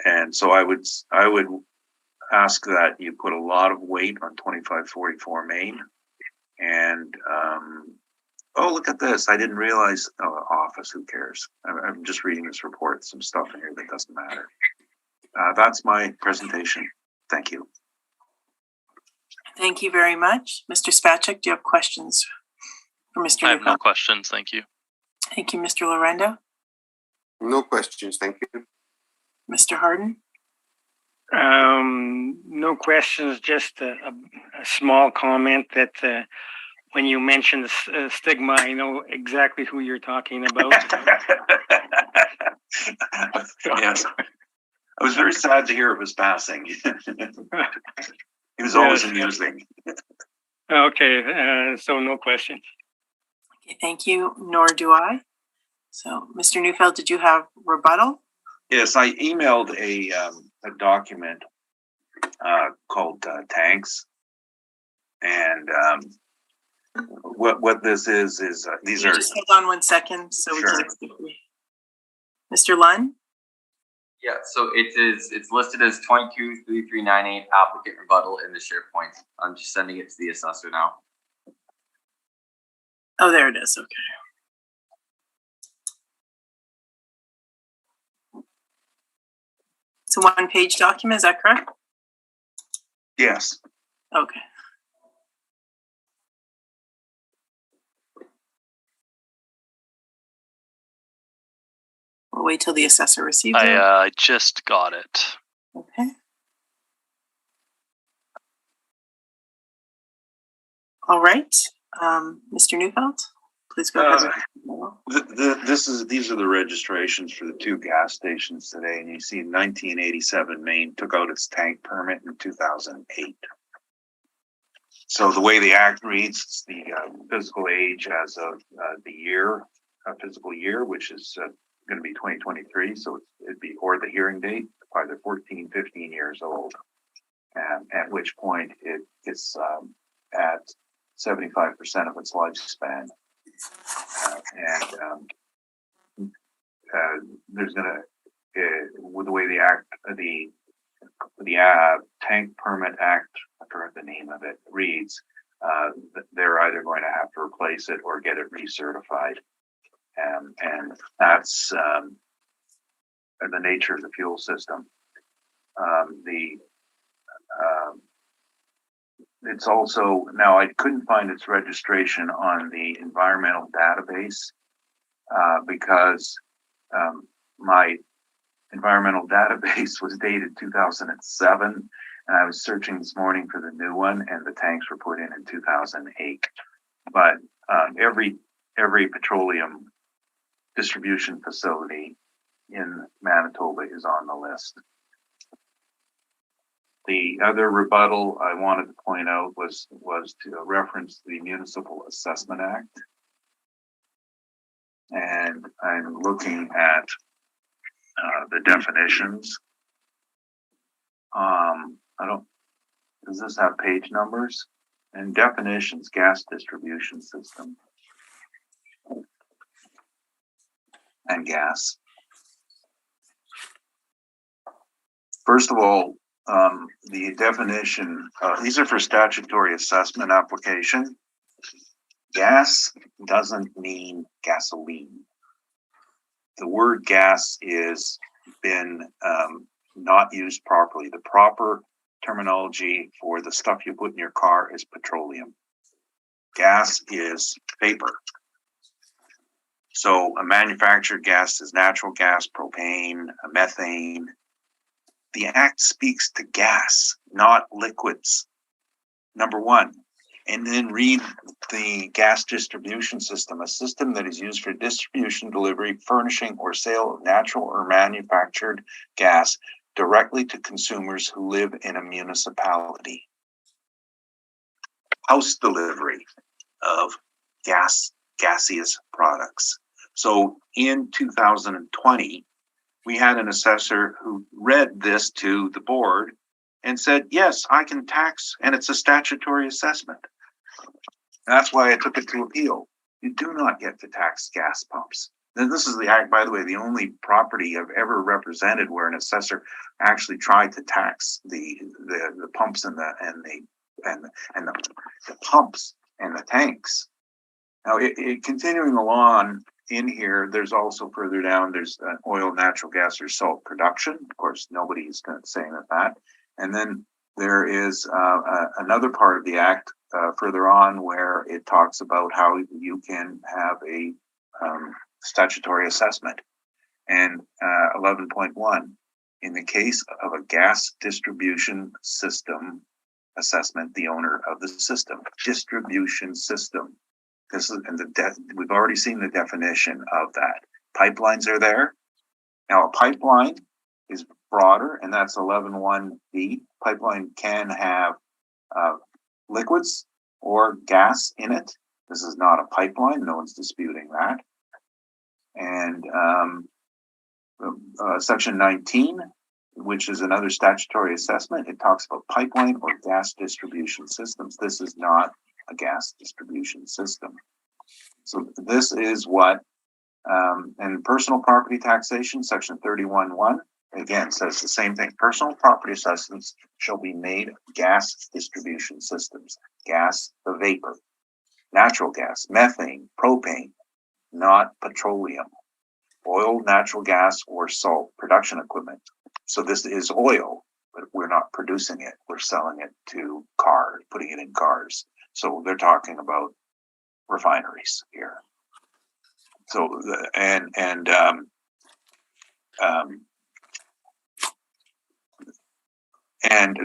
And so I would ask that you put a lot of weight on 2544 Main. And oh, look at this! I didn't realize. Oh, office. Who cares? I'm just reading this report. Some stuff in here that doesn't matter. That's my presentation. Thank you. Thank you very much. Mr. Spacek, do you have questions for Mr. I have no questions. Thank you. Thank you, Mr. Lorendo. No questions, thank you. Mr. Harden? No questions, just a small comment that when you mentioned stigma, I know exactly who you're talking about. Yes. I was very sad to hear of his passing. He was always amusing. Okay, so no questions. Okay, thank you, nor do I. So, Mr. Neufeld, did you have rebuttal? Yes, I emailed a document called tanks, and what this is these Can you are just hold on 1 second so we Sure. can explain. Mr. Lunn? Yeah, so it's listed as 223398 applicant rebuttal in the SharePoint. I'm just sending it to the assessor now. Oh, there it is. Okay. It's a 1-page document, is that correct? yes. Okay. We'll wait till the assessor receives it. I just got it. Okay. All right. Mr. Neufeld, please go ahead. These are the registrations for the 2 gas stations today, and you see 1987 Maine took out its tank permit in 2008. So the way the act reads, it's the physical age as of the year, physical year, which is going to be 2023. So it'd be, or the hearing date, either 14, 15 years old, at which point it is at 75% of its lifespan. There's gonna, with the way the act, the Tank Permit Act, I forgot the name of it, reads, they're either going to have to replace it or get it recertified. And that's the nature of the fuel system. It's also, now I couldn't find its registration on the environmental database because my environmental database was dated 2007, and I was searching this morning for the new one, and the tanks were put in 2008. But every petroleum distribution facility in Manitoba is on the list. The other rebuttal I wanted to point out was to reference the Municipal Assessment Act. And I'm looking at the definitions. Does this have page numbers? And definitions, gas distribution system. And gas. First of all, the definition, these are for statutory assessment application. Gas doesn't mean gasoline. The word gas is been not used properly. The proper terminology for the stuff you put in your car is petroleum. Gas is vapor. So a manufactured gas is natural gas, propane, methane. The Act speaks to gas, not liquids, number one. And then read the gas distribution system, a system that is used for distribution, delivery, furnishing, or sale of natural or manufactured gas directly to consumers who live in a municipality. House delivery of gaseous products. So in 2020, we had an assessor who read this to the board and said, yes, I can tax, and it's a statutory assessment. That's why I took it to appeal. You do not get to tax gas pumps. And this is the act, by the way, the only property I've ever represented where an assessor actually tried to tax the pumps and the pumps and the tanks. Now, continuing along in here, there's also further down, there's oil, natural gas, or salt production. Of course, nobody's saying that. And then there is another part of the act further on where it talks about how you can have a statutory assessment. And 11.1, in the case of a gas distribution system assessment, the owner of the system, distribution system. This is, and we've already seen the definition of that. Pipelines are there. Now, a pipeline is broader, and that's 11.1b. Pipeline can have liquids or gas in it, This is not a pipeline. No one's disputing that. And Section 19, which is another statutory assessment, it talks about pipeline or gas distribution systems. This is not a gas distribution system. So this is what, and personal property taxation, Section 31(1), again, says the same thing. Personal property assessments shall be made gas distribution systems. Gas, the vapor, natural gas, methane, propane, not petroleum. Oil, natural gas, or salt production equipment. So this is oil, but we're not producing it. We're selling it to cars, putting it in cars. So they're talking about refineries here. So and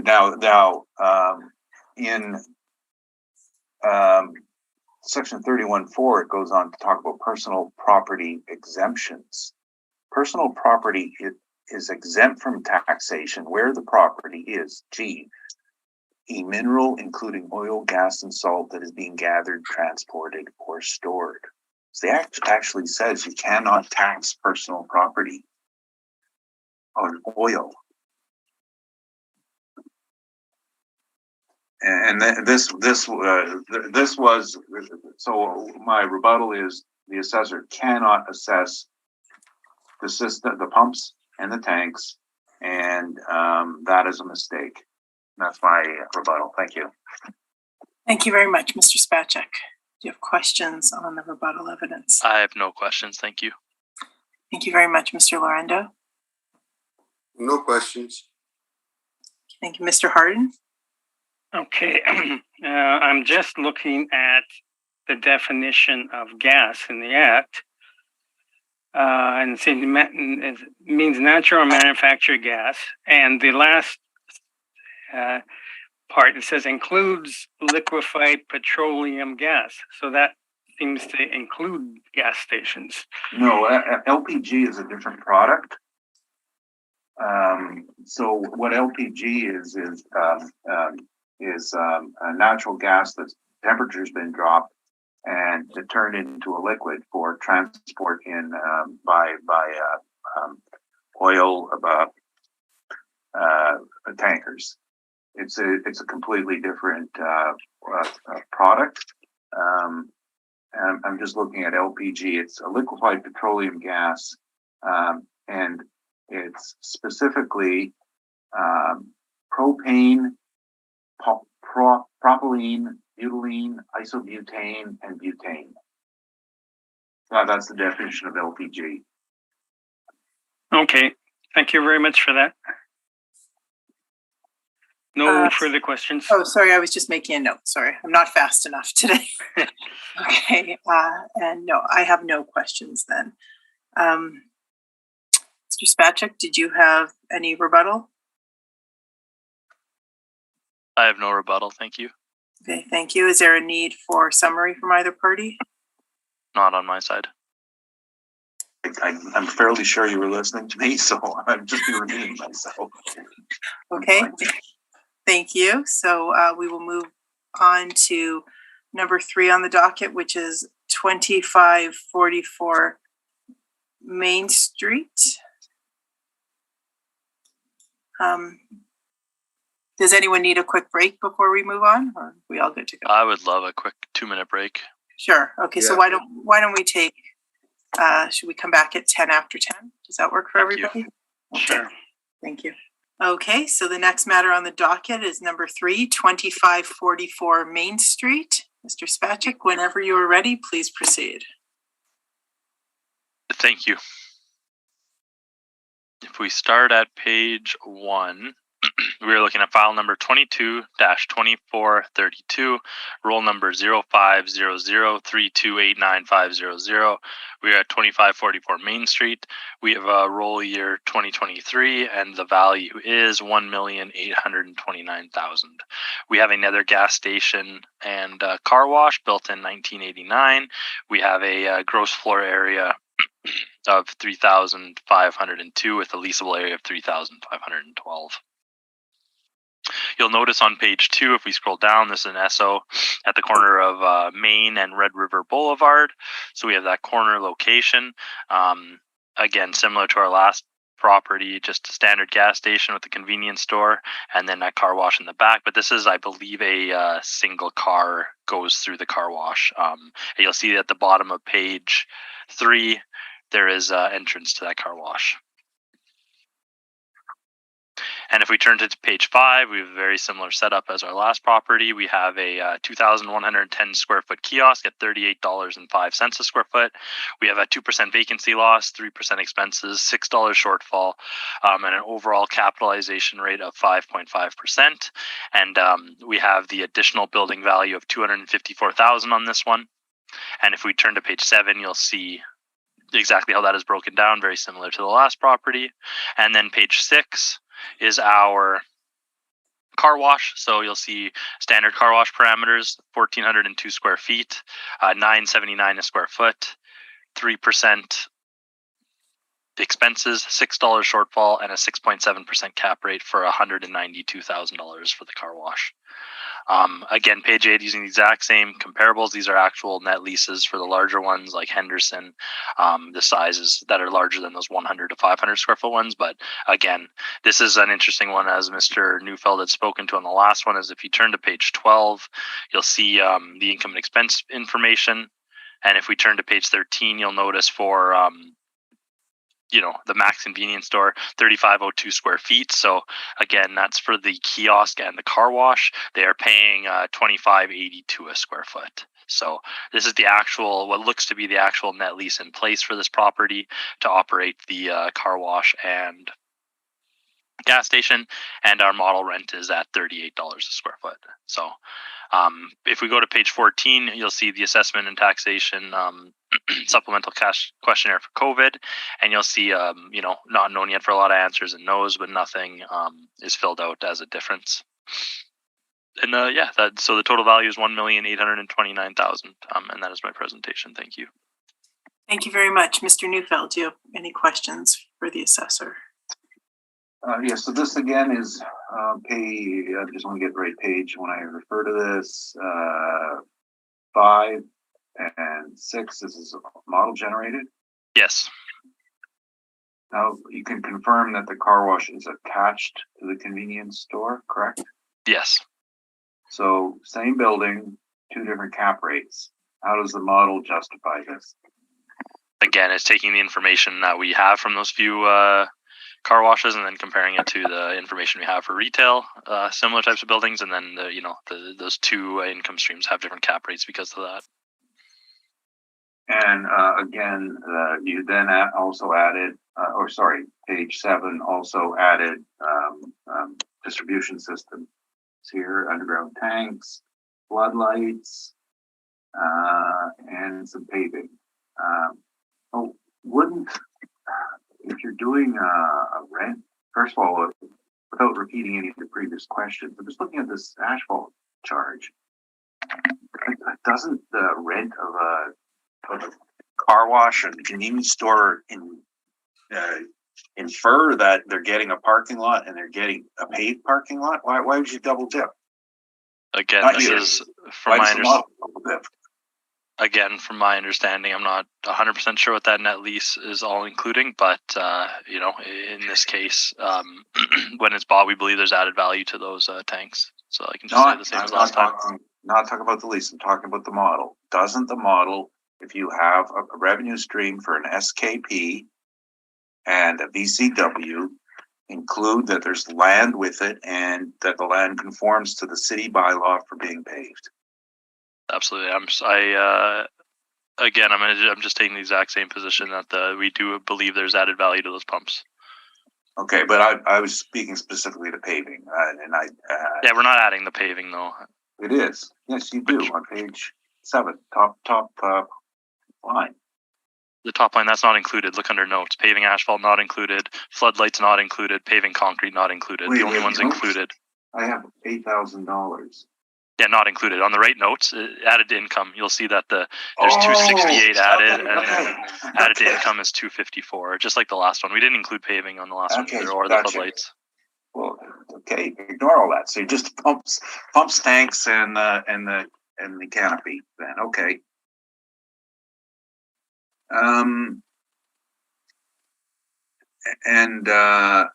now in Section 31(4), it goes on to talk about personal property exemptions. Personal property is exempt from taxation where the property is, a mineral including oil, gas, and salt that is being gathered, transported, or stored. So the act actually says you cannot tax personal property or oil. And this was, so my rebuttal is the assessor cannot assess the system, the pumps and the tanks, and that is a mistake. That's my rebuttal. Thank you. Thank you very much, Mr. Spacek. Do you have questions on the rebuttal evidence? I have no questions. Thank you. Thank you very much, Mr. Lorendo. No questions. Thank you, Mr. Harden. Okay, I'm just looking at the definition of gas in the Act. And it means natural or manufactured gas. And the last part, it says includes liquefied petroleum gas. So that seems to include gas stations. No, LPG is a different product. So what LPG is a natural gas that's temperature's been dropped and it turned into a liquid for transport in by oil tankers. It's a completely different product. And I'm just looking at LPG. It's a liquefied petroleum gas, and it's specifically propane, propylene, butylene, isobutane, and butane. That's the definition of LPG. Okay, thank you very much for that. No further questions. Oh, sorry, I was just making a note. Sorry, I'm not fast enough today. Okay, and no, I have no questions then. Mr. Spacek, did you have any rebuttal? I have no rebuttal. Thank you. Okay, thank you. Is there a need for summary from either party? Not on my side. I'm fairly sure you were listening to me, so I'm just repeating myself. Okay, thank you. So we will move on to number 3 on the docket, which is 2544 Main Street. Does anyone need a quick break before we move on, or are we all good to go? I would love a quick 2-minute break. Sure. Okay. Yeah. So why don't we take? Should we come back at 10 after 10? Does that work for everybody? Okay. Sure. Thank you. Okay. So the next matter on the docket is number 3, 2544 Main Street. Mr. Spacek, whenever you are ready, please proceed. Thank you. If we start at page 1, we're looking at file number 22-2432, roll number 0500328950. We are at 2544 Main Street. We have a roll year 2023, and the value is $1,829,000. We have another gas station and car wash built in 1989. We have a gross floor area of 3,502 with a leasable area of 3,512. You'll notice on page 2, if we scroll down, this is an SO at the corner of Main and Red River Boulevard. So we have that corner location. Again, similar to our last property, just a standard gas station with a convenience store and then that car wash in the back. But this is, I believe, a single car goes through the car wash. You'll see at the bottom of page 3, there is entrance to that car wash. And if we turn to page 5, we have a very similar setup as our last property. We have a 2,110 square foot kiosk at $38.05 a square foot. We have a 2% vacancy loss, 3% expenses, $6 shortfall, and an overall capitalization rate of 5.5%. And we have the additional building value of $254,000 on this one. And if we turn to page 7, you'll see exactly how that is broken down, very similar to the last property. And then page 6 is our car wash. So you'll see standard car wash parameters, 1,402 square feet, $9.79 a square foot, 3% expenses, $6 shortfall, and a 6.7% cap rate for $192,000 for the car wash. Again, page 8 using the exact same comparables. These are actual net leases for the larger ones like Henderson, the sizes that are larger than those 100 to 500 square foot ones. But again, this is an interesting one, as Mr. Neufeld had spoken to on the last one, is if you turn to page 12, you'll see the income and expense information. And if we turn to page 13, you'll notice for the max convenience store, 3,502 square feet. So again, that's for the kiosk and the car wash. They are paying $2,582 a square foot. So this is the actual, what looks to be the actual net lease in place for this property to operate the car wash and gas station. And our model rent is at $38 a square foot. So if we go to page 14, you'll see the assessment and taxation supplemental cash questionnaire for COVID, and you'll see not known yet for a lot of answers and no's, but nothing is filled out as a difference. And so the total value is $1,829,000, and that is my presentation. Thank you. Thank you very much. Mr. Neufeld, do you have any questions for the assessor? Yes, so this again is page, I just want to get the right page when I refer to this, 5 and 6, this is model generated? Yes. Now, you can confirm that the car wash is attached to the convenience store, correct? Yes. So, same building, 2 different cap rates. How does the model justify this? Again, it's taking the information that we have from those few car washes and then comparing it to the information we have for retail, similar types of buildings, and then those 2 income streams have different cap rates because of that. And again, you then also added, page 7 also added distribution systems here, underground tanks, floodlights, and some paving. If you're doing a rent, first of all, without repeating any of the previous questions, I'm just looking at this asphalt charge. Doesn't the rent of a car wash and convenience store infer that they're getting a parking lot and they're getting a paved parking lot? Why would you double dip? Again, is from my understanding, I'm not 100% sure what that net lease is all including, but in this case, when it's bought, we believe there's added value to those tanks. So I can just say the same as last time. Not talking about the lease, I'm talking about the model. Doesn't the model, if you have a revenue stream for an SKP and a VCW, include that there's land with it and that the land conforms to the city bylaw for being paved? Absolutely. I'm just taking the exact same position that we do believe there's added value to those pumps. Okay, but I was speaking specifically to paving, we're not adding the paving though. It is. Yes, you do on page 7, top line. The top line, that's not included. Look under notes. Paving asphalt not included. Floodlights not included. Paving concrete not included. The only ones included. I have $8,000. Yeah, not included. On the right notes, added to income, you'll see that there's 268 added, and then added to income is 254, just like the last one. We didn't include paving on the last one either, or the floodlights. Well, Okay, ignore all that. So just pumps, tanks, and the canopy. Then okay. And I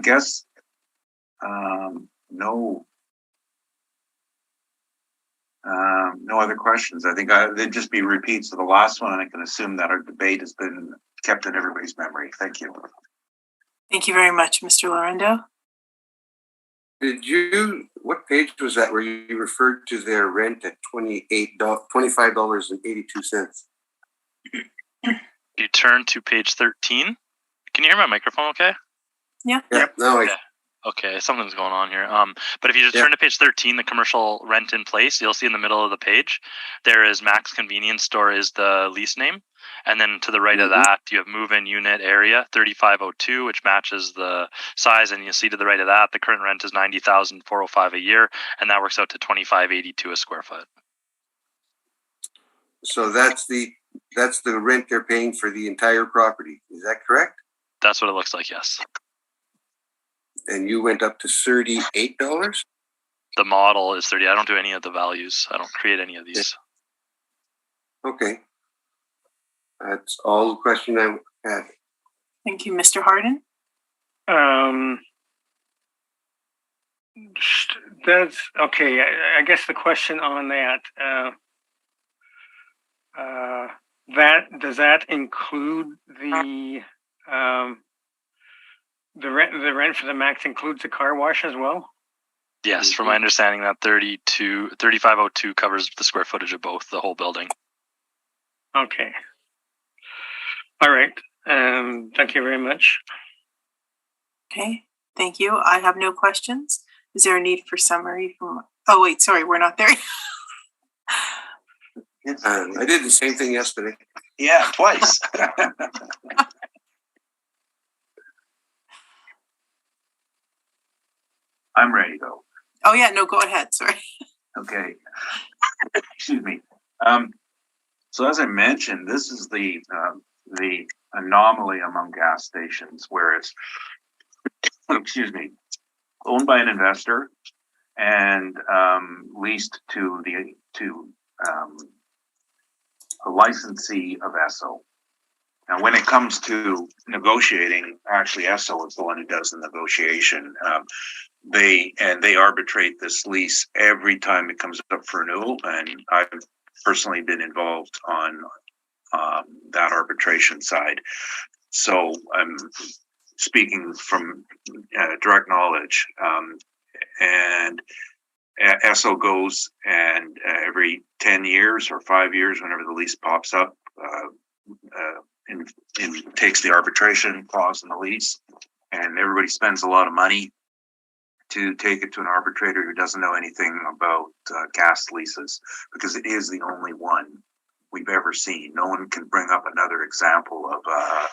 guess no other questions. I think they'd just be repeats of the last one, and I can assume that our debate has been kept in everybody's memory. Thank you. Thank you very much, Mr. Lorendo. What page was that where you referred to their rent at $25.82? You turn to page 13. Can you hear my microphone okay? Yeah. No, Okay, something's going on here. But if you just turn to page 13, the commercial rent in place, you'll see in the middle of the page, there is Max Convenience Store is the lease name. And then to the right of that, you have move-in unit area 3502, which matches the size. And you'll see to the right of that, the current rent is $90,405 a year, and that works out to $25.82 a square foot. So that's the rent they're paying for the entire property. Is that correct? That's what it looks like, yes. And you went up to $38? The model is 30. I don't do any of the values. I don't create any of these. Okay. That's all the question I had. Thank you, Mr. Harden. That's okay. I guess the question on that, does that include the rent for the max includes the car wash as well? Yes, from my understanding, that 3502 covers the square footage of both, the whole building. Okay. All right. Thank you very much. Okay, thank you. I have no questions. Is there a need for summary from? Oh wait, sorry, we're not there. I did the same thing yesterday. Yeah, twice. I'm ready though. Oh yeah, no, go ahead. Sorry. Okay. Excuse me. So as I mentioned, this is the anomaly among gas stations where it's, excuse me, owned by an investor and leased to a licensee of Esso. Now, when it comes to negotiating, actually Esso is the one who does the negotiation. They arbitrate this lease every time it comes up for renewal, and I've personally been involved on that arbitration side. So I'm speaking from direct knowledge. And Esso goes and every 10 years or 5 years, whenever the lease pops up, and takes the arbitration clause in the lease, and everybody spends a lot of money to take it to an arbitrator who doesn't know anything about gas leases, because it is the only one we've ever seen. No one can bring up another example of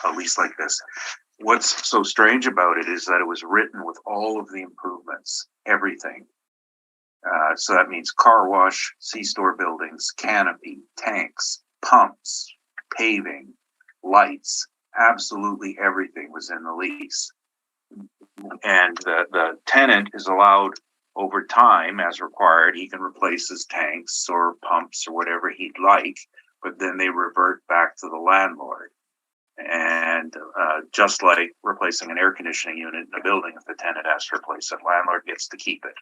a lease like this. What's so strange about it is that it was written with all of the improvements, everything. So that means car wash, C-store buildings, canopy, tanks, pumps, paving, lights, absolutely everything was in the lease. And the tenant is allowed over time, as required, he can replace his tanks or pumps or whatever he'd like, but then they revert back to the landlord. And just like replacing an air conditioning unit in a building, if the tenant has to replace it, landlord gets to keep it.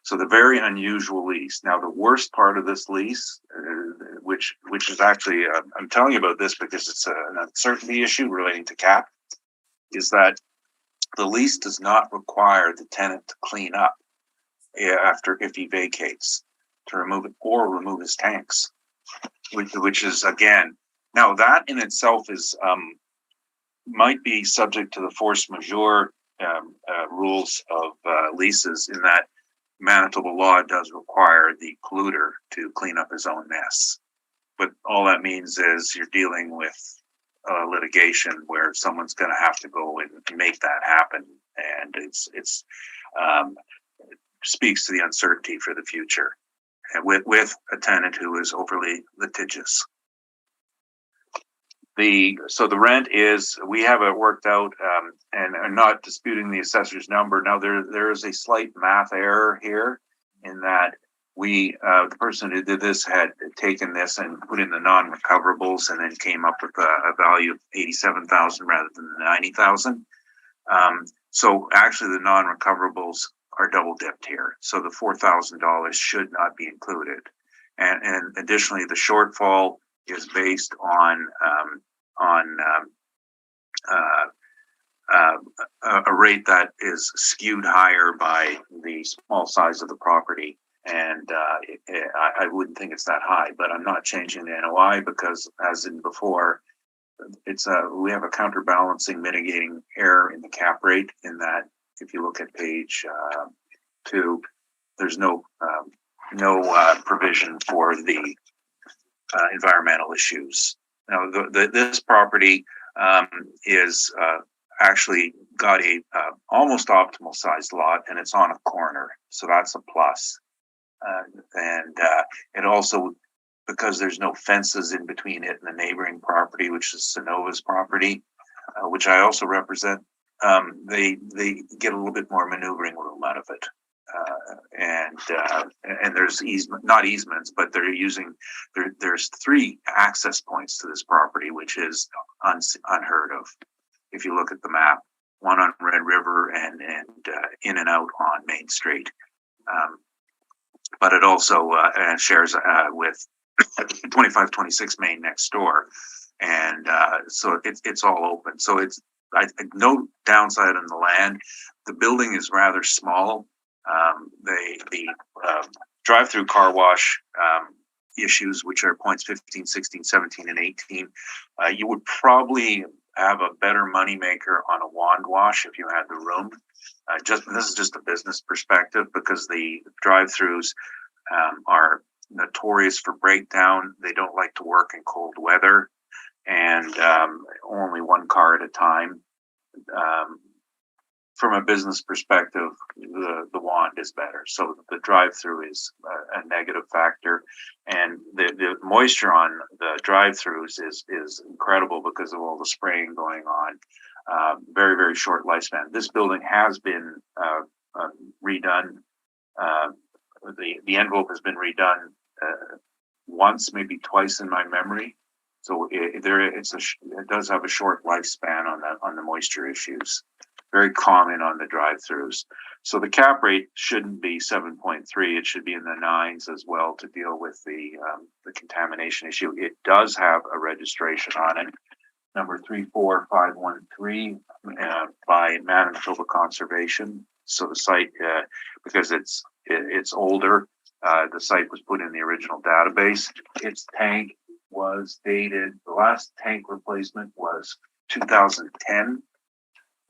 So the very unusual lease. Now, the worst part of this lease, which is actually, I'm telling you about this because it's an uncertainty issue relating to cap, is that the lease does not require the tenant to clean up if he vacates, to remove it or remove his tanks, which is, again, now that in itself is might be subject to the force majeure rules of leases, in that Manitoba law does require the polluter to clean up his own mess. But all that means is you're dealing with litigation where someone's going to have to go and make that happen, and it speaks to the uncertainty for the future, and with a tenant who is overly litigious. So the rent is, we have it worked out, and I'm not disputing the assessor's number. Now there is a slight math error here in that the person who did this had taken this and put in the non-recoverables and then came up with a value of 87,000 rather than the 90,000. So actually the non-recoverables are double dipped here. So the $4,000 should not be included. And additionally, the shortfall is based on a rate that is skewed higher by the small size of the property. And I wouldn't think it's that high, but I'm not changing the NOI because, as in before, we have a counterbalancing mitigating error in the cap rate. In that, if you look at page 2, there's no provision for the environmental issues. Now, this property is actually got a almost optimal sized lot, and it's on a corner, so that's a plus. And it also, because there's no fences in between it and the neighboring property, which is Sonova's property, which I also represent, they get a little bit more maneuvering room out of it. And there's not easements, but there's 3 access points to this property, which is unheard of. If you look at the map, one on Red River and in and out on Main Street. But it also shares with 2526 Main next door, and so it's all open. So it's no downside on the land. The building is rather small. The drive-through car wash issues, which are points 15, 16, 17, and 18, you would probably have a better moneymaker on a wand wash if you had the room. This is just a business perspective, because the drive-throughs are notorious for breakdown. They don't like to work in cold weather, and only one car at a time. From a business perspective, the wand is better. So the drive-through is a negative factor, and the moisture on the drive-throughs is incredible because of all the spraying going on. Very, very short lifespan. This building has been redone. The envelope has been redone once, maybe twice in my memory. So it does have a short lifespan on the moisture issues. Very common on the drive-throughs. So the cap rate shouldn't be 7.3. It should be in the 9s as well to deal with the contamination issue. It does have a registration on it, number 34513, by Manitoba Conservation. So the site, because it's older, the site was put in the original database. Its tank was dated, the last tank replacement was 2010.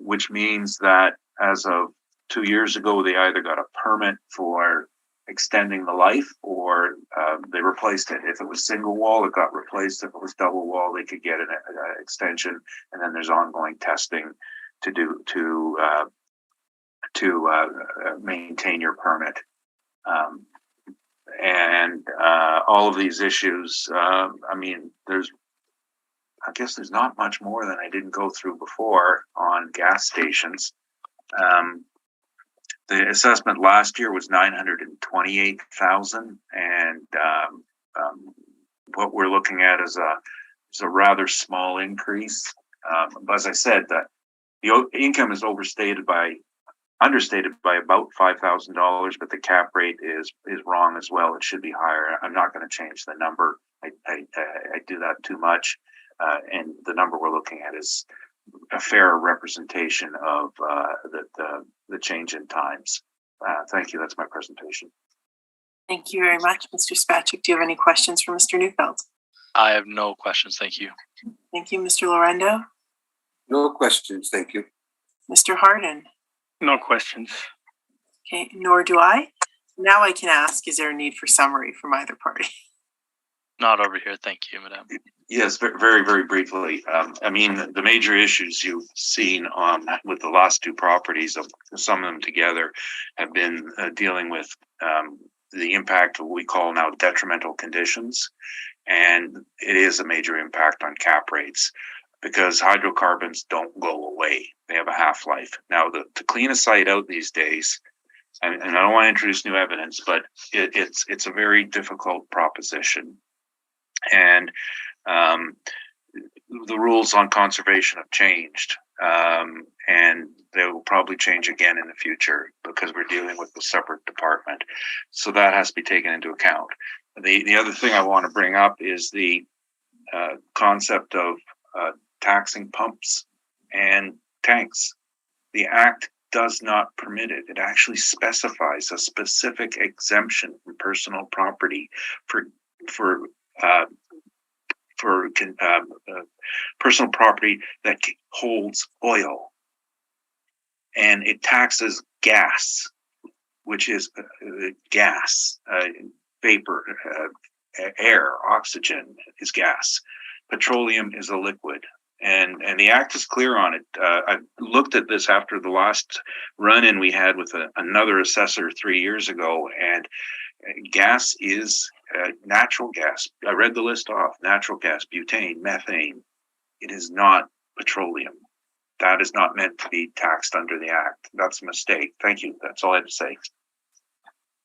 Which means that as of 2 years ago, they either got a permit for extending the life, or they replaced it. If it was single wall, it got replaced. If it was double wall, they could get an extension. And then there's ongoing testing to do to maintain your permit. And all of these issues. I guess there's not much more than I didn't go through before on gas stations. The assessment last year was 928,000, and what we're looking at is a rather small increase. But as I said, that the income is understated by about $5,000, but the cap rate is wrong as well. It should be higher. I'm not going to change the number. I do that too much. And the number we're looking at is a fair representation of the change in times. Thank you. That's my presentation. Thank you very much, Mr. Spacek. Do you have any questions for Mr. Neufeld? I have no questions. Thank you. Thank you, Mr. Lorendo. No questions, thank you. Mr. Harden. No questions. Okay, nor do I. Now I can ask, is there a need for summary from either party? Not over here. Thank you, Madam. Yes, very, very briefly. The major issues you've seen with the last 2 properties, some of them together, have been dealing with the impact of what we call now detrimental conditions. And it is a major impact on cap rates because hydrocarbons don't go away. They have a half-life. Now, to clean a site out these days, and I don't want to introduce new evidence, but it's a very difficult proposition. And the rules on conservation have changed, and they will probably change again in the future because we're dealing with a separate department. So that has to be taken into account. The other thing I want to bring up is the concept of taxing pumps and tanks. The Act does not permit it. It actually specifies a specific exemption from personal property for personal property that holds oil, and it taxes gas, which is gas, vapor, air, oxygen is gas, petroleum is a liquid, and the Act is clear on it. I looked at this after the last run-in we had with another assessor 3 years ago, and gas is natural gas. I read the list off: natural gas, butane, methane. It is not petroleum. That is not meant to be taxed under the Act. That's a mistake. Thank you. That's all I have to say.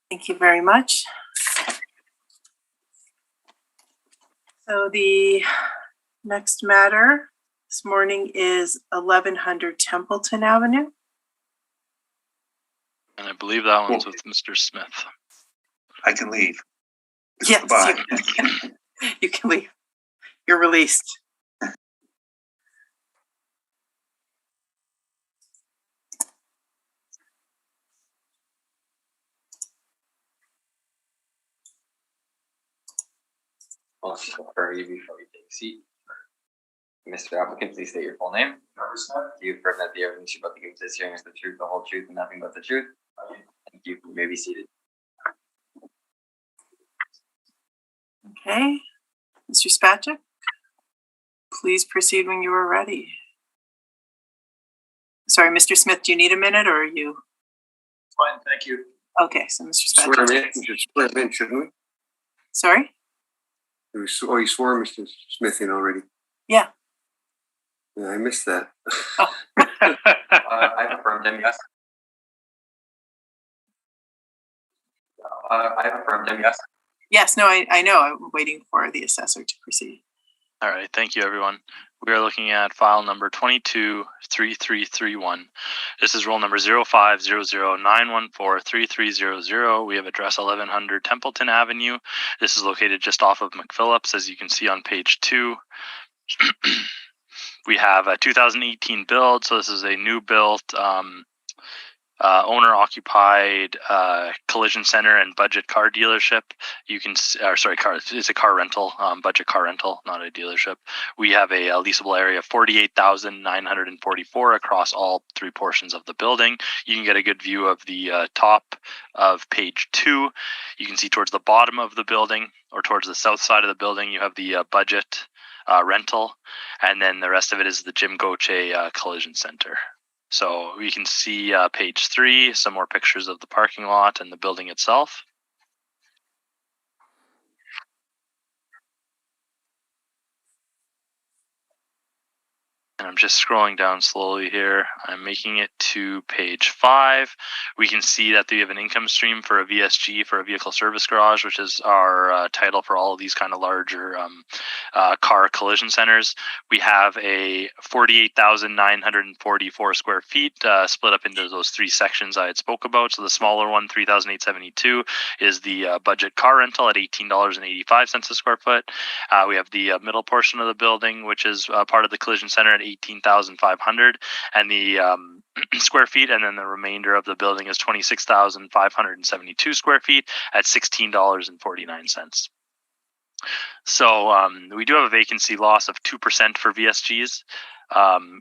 Thank you very much. So the next matter this morning is 1100 Templeton Avenue. And I believe that one's with Mr. Smith. I can leave. Yes, Goodbye. you can leave. You're released. I'll just confirm you before you take a seat. Mr. Applicant, please state your full name. Do you affirm that the evidence you're about to give this hearing is the truth, the whole truth, and nothing but the truth? Thank you. You may be seated. Okay. Mr. Spacek, please proceed when you are ready. Sorry, Mr. Smith, do you need a minute or are you? Fine, thank you. Okay, so Mr. Swear him Spacek. in, just swear him in, shouldn't we? Sorry? You swore Mr. Smith in already. Yeah. Yeah, I missed that. I affirmed him, yes. I affirmed him, yes. Yes, no, I know. I'm waiting for the assessor to proceed. All right, thank you, everyone. We are looking at file number 223331. This is roll number 050091433300. We have address 1100 Templeton Avenue. This is located just off of McPhillips, as you can see on page 2. We have a 2018 build, so this is a new built owner-occupied collision center and budget car dealership. You can, it's a car rental, budget car rental, not a dealership. We have a leasable area of 48,944 across all three portions of the building. You can get a good view of the top of page 2. You can see towards the bottom of the building, or towards the south side of the building, you have the budget rental, and then the rest of it is the Jim Goche collision center. So we can see page 3, some more pictures of the parking lot and the building itself. And I'm just scrolling down slowly here. I'm making it to page 5. We can see that we have an income stream for a VSG, for a vehicle service garage, which is our title for all of these kind of larger car collision centers. We have a 48,944 square feet split up into those 3 sections I had spoke about. So the smaller one, 3,872, is the budget car rental at $18.85 a square foot. We have the middle portion of the building, which is part of the collision center, at 18,500 and the square feet, and then the remainder of the building is 26,572 square feet at $16.49. So we do have a vacancy loss of 2% for VSGs.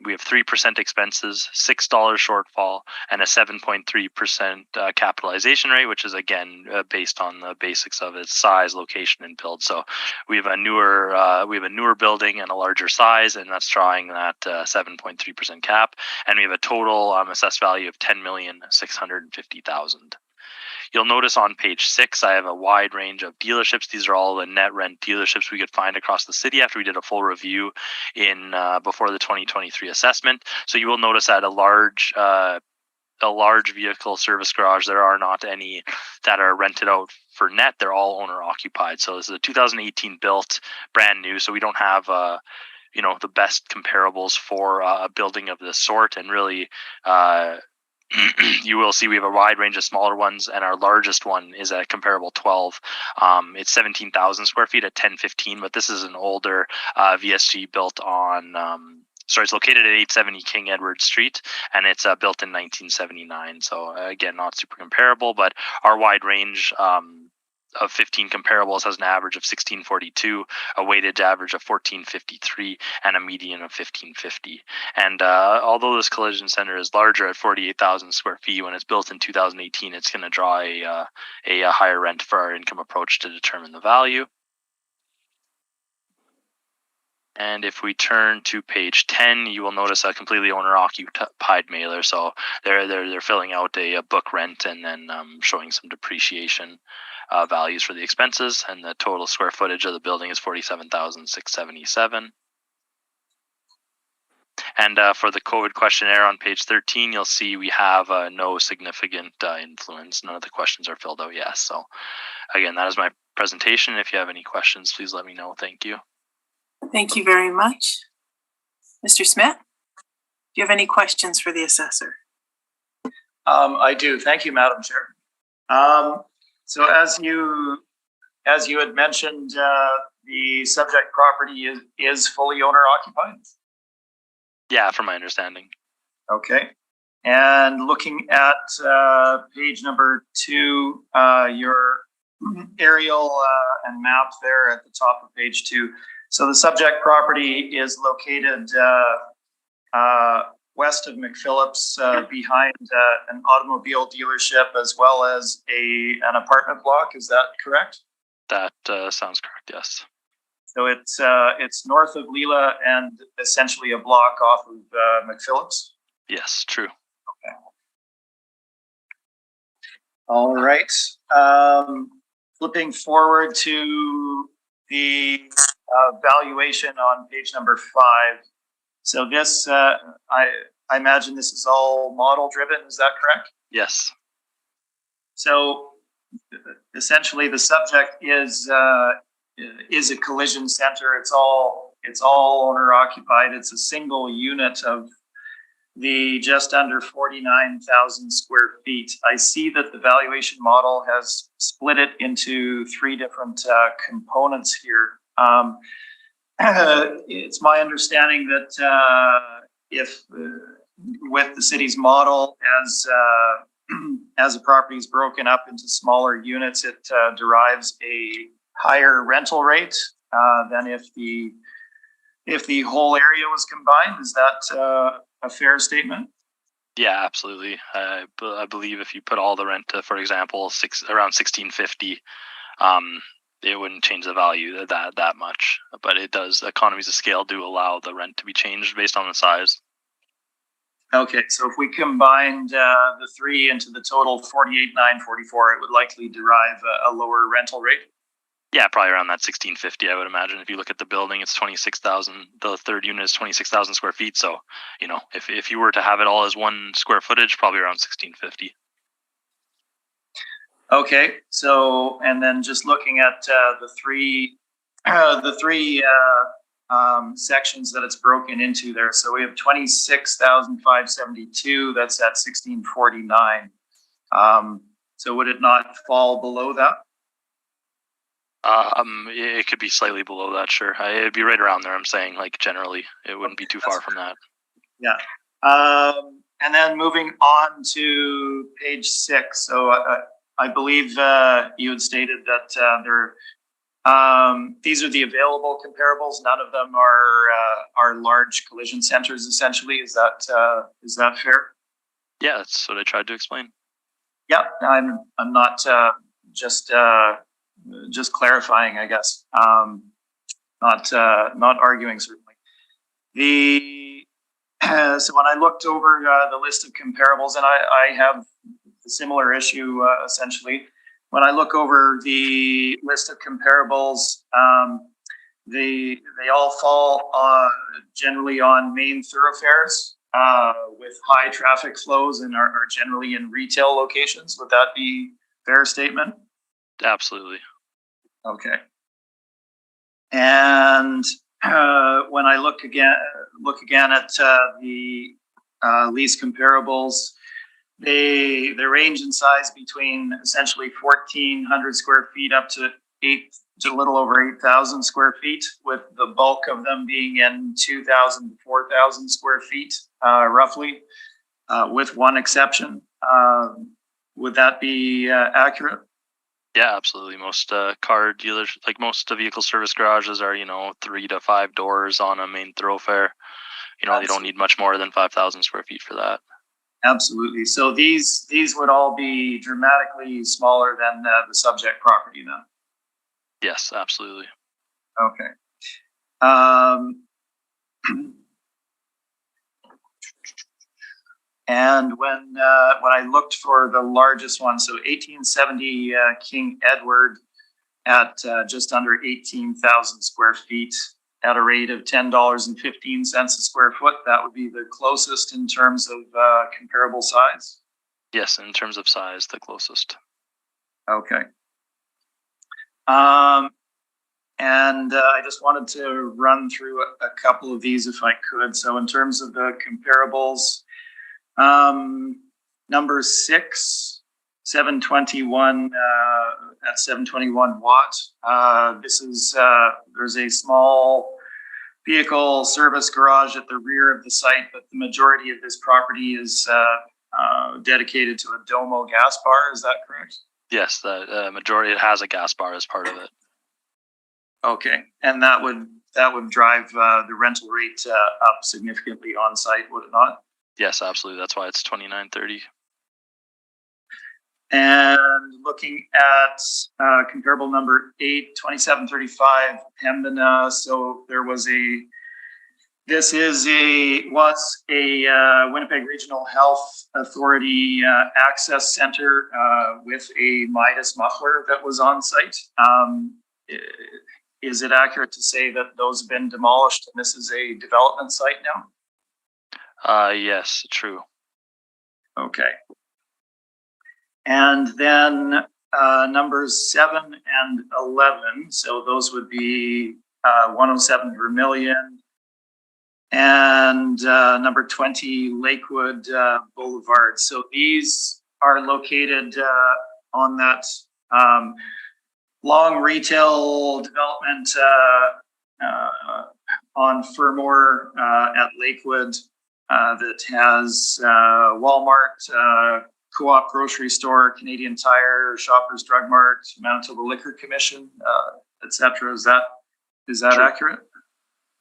We have 3% expenses, $6 shortfall, and a 7.3% capitalization rate, which is again based on the basics of its size, location, and build. So we have a newer building and a larger size, and that's drawing that 7.3% cap. And we have a total assessed value of $10,650,000. You'll notice on page 6, I have a wide range of dealerships. These are all the net rent dealerships we could find across the city after we did a full review in before the 2023 assessment. So you will notice that a large vehicle service garage, there are not any that are rented out for net. They're all owner occupied. So this is a 2018 built, brand new. So we don't have the best comparables for a building of this sort. And really, you will see we have a wide range of smaller ones, and our largest one is at comparable 12. It's 17,000 square feet at 1015, but this is an older VSG built on it's located at 870 King Edward Street, and it's built in 1979. So again, not super comparable, but our wide range of 15 comparables has an average of 1642, a weighted average of 1453, and a median of 1550. And although this collision center is larger at 48,000 square feet, when it's built in 2018, it's going to draw a higher rent for our income approach to determine the value. And if we turn to page 10, you will notice a completely owner-occupied mailer. So they're filling out a book rent and then showing some depreciation values for the expenses. And the total square footage of the building is 47,677. And for the COVID questionnaire on page 13, you'll see we have no significant influence. None of the questions are filled out yet. So again, that is my presentation. If you have any questions, please let me know. Thank you. Thank you very much. Mr. Smith, do you have any questions for the assessor? I do. Thank you, Madam Chair. So as you had mentioned, the subject property is fully owner occupied? Yeah, from my understanding. Okay. And looking at page number 2, your aerial and map there at the top of page 2. So the subject property is located west of McPhillips, behind an automobile dealership, as well as an apartment block. Is that correct? That sounds correct, yes. So it's north of Leela and essentially a block off of McPhillips? Yes, true. Okay. All right. Flipping forward to the valuation on page number 5. So this, I imagine this is all model driven. Is that correct? Yes. So essentially, the subject is a collision center. It's all owner occupied. It's a single unit of the just under 49,000 square feet. I see that the valuation model has split it into 3 different components here. It's my understanding that if with the city's model, as a property is broken up into smaller units, it derives a higher rental rate than if the whole area was combined. Is that a fair statement? Yeah, absolutely. I believe if you put all the rent to, for example, around 1650, it wouldn't change the value that much. But it does. Economies of scale do allow the rent to be changed based on the size. Okay, so if we combined the 3 into the total 48,944, it would likely derive a lower rental rate. Yeah, probably around that 1650, I would imagine. If you look at the building, it's 26,000. The third unit is 26,000 square feet. So, if you were to have it all as one square footage, probably around 1650. Okay, so and then just looking at the three sections that it's broken into there. So we have 26,572. That's at 1649. So would it not fall below that? It could be slightly below that, sure. It'd be right around there. I'm saying, generally, it wouldn't be too far from that. Yeah. And then moving on to page 6. So I believe you had stated that these are the available comparables. None of them are large collision centers. Essentially, is that fair? Yeah, that's what I tried to explain. Yeah, I'm not just clarifying, I guess. Not arguing, certainly. So when I looked over the list of comparables, and I have similar issue, essentially. When I look over the list of comparables, they all fall generally on main thoroughfares with high traffic flows and are generally in retail locations. Would that be a fair statement? Absolutely. Okay. And when I look again at the lease comparables, they range in size between essentially 1,400 square feet up to a little over 8,000 square feet, with the bulk of them being in 2,000 to 4,000 square feet, roughly, with one exception. Would that be accurate? Yeah, absolutely. Most car dealers, like most vehicle service garages, are 3 to 5 doors on a main thoroughfare. They don't need much more than 5,000 square feet for that. Absolutely. So these would all be dramatically smaller than the subject property then. Yes, absolutely. Okay. And when I looked for the largest one, so 1870 King Edward at just under 18,000 square feet at a rate of $10.15 a square foot, that would be the closest in terms of comparable size? Yes, in terms of size, the closest. Okay. And I just wanted to run through a couple of these if I could. So in terms of the comparables, number 6, 721 at 721 watt. This is there's a small vehicle service garage at the rear of the site, but the majority of this property is dedicated to a Domo gas bar. Is that correct? Yes, the majority, it has a gas bar as part of it. Okay, and that would drive the rental rate up significantly on site, would it not? Yes, absolutely. That's why it's $29.30. And looking at comparable number 8, 2735 Pembina. So there was was a Winnipeg Regional Health Authority access center with a Midas muffler that was on site. Is it accurate to say that those have been demolished and this is a development site now? Yes, true. Okay. And then numbers 7 and 11. So those would be 107 Vermilion and number 20 Lakewood Boulevard. So these are located on that long retail development on Fermor at Lakewood that has Walmart, Co-op Grocery Store, Canadian Tire, Shoppers Drug Mart, Manitoba Liquor Commission, etc. Is that True. accurate?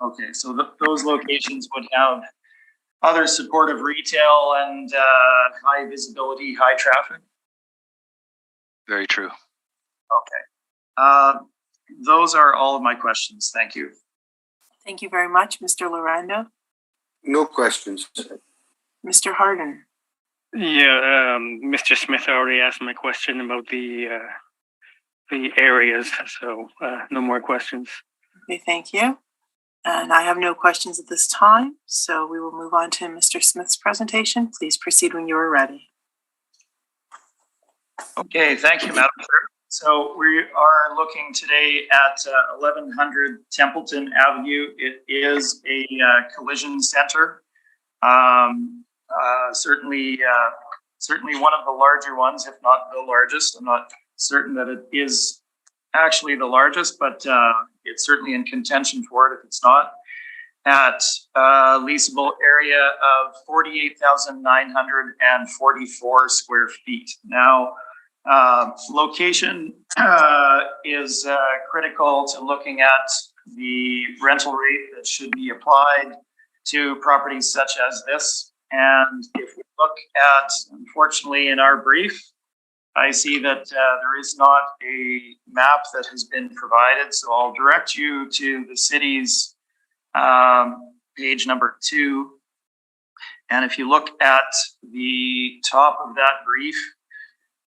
Okay, so those locations would have other supportive retail and high visibility, high traffic. Very true. Okay. Those are all of my questions. Thank you. Thank you very much, Mr. Lorando. No questions. Mr. Harden. Yeah, Mr. Smith already asked my question about the areas, so no more questions. Okay, thank you. And I have no questions at this time, so we will move on to Mr. Smith's presentation. Please proceed when you are ready. Okay, thank you, Madam Chair. So we are looking today at 1100 Templeton Avenue. It is a collision center. Certainly one of the larger ones, if not the largest. I'm not certain that it is actually the largest, but it's certainly in contention for it if it's not. At a leasable area of 48,944 square feet. Now, location is critical to looking at the rental rate that should be applied to properties such as this. And if we look at, unfortunately, in our brief, I see that there is not a map that has been provided. So I'll direct you to the city's page number 2. And if you look at the top of that brief,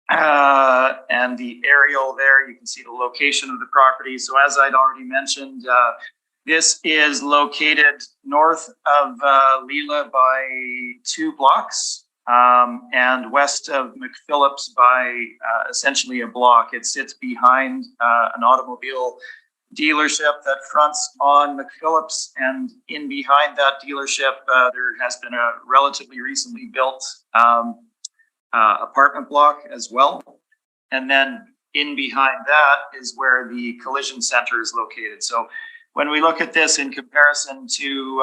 And the aerial there, you can see the location of the property. So as I'd already mentioned, this is located north of Leela by 2 blocks and west of McPhillips by essentially a block. It sits behind an automobile dealership that fronts on McPhillips, and in behind that dealership, there has been a relatively recently built apartment block as well. And then in behind that is where the collision center is located. So when we look at this in comparison to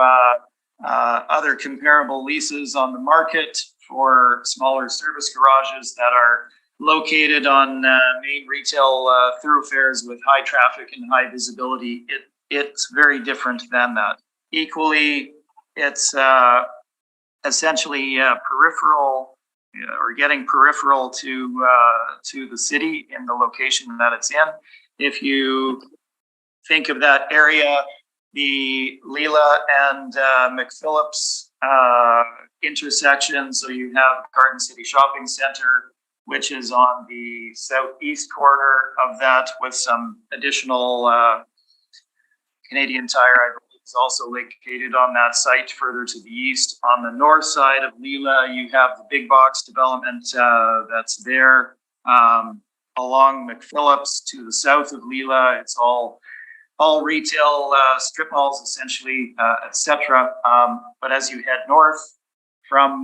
other comparable leases on the market for smaller service garages that are located on main retail thoroughfares with high traffic and high visibility, it's very different than that. Equally, it's essentially peripheral or getting peripheral to the city in the location that it's in. If you think of that area, the Leela and McPhillips intersection, so you have Garden City Shopping Center, which is on the southeast corner of that, with some additional Canadian Tire, I believe, is also located on that site further to the east. On the north side of Leela, you have the big box development that's there. Along McPhillips to the south of Leela, it's all retail strip malls, essentially, etc. But as you head north from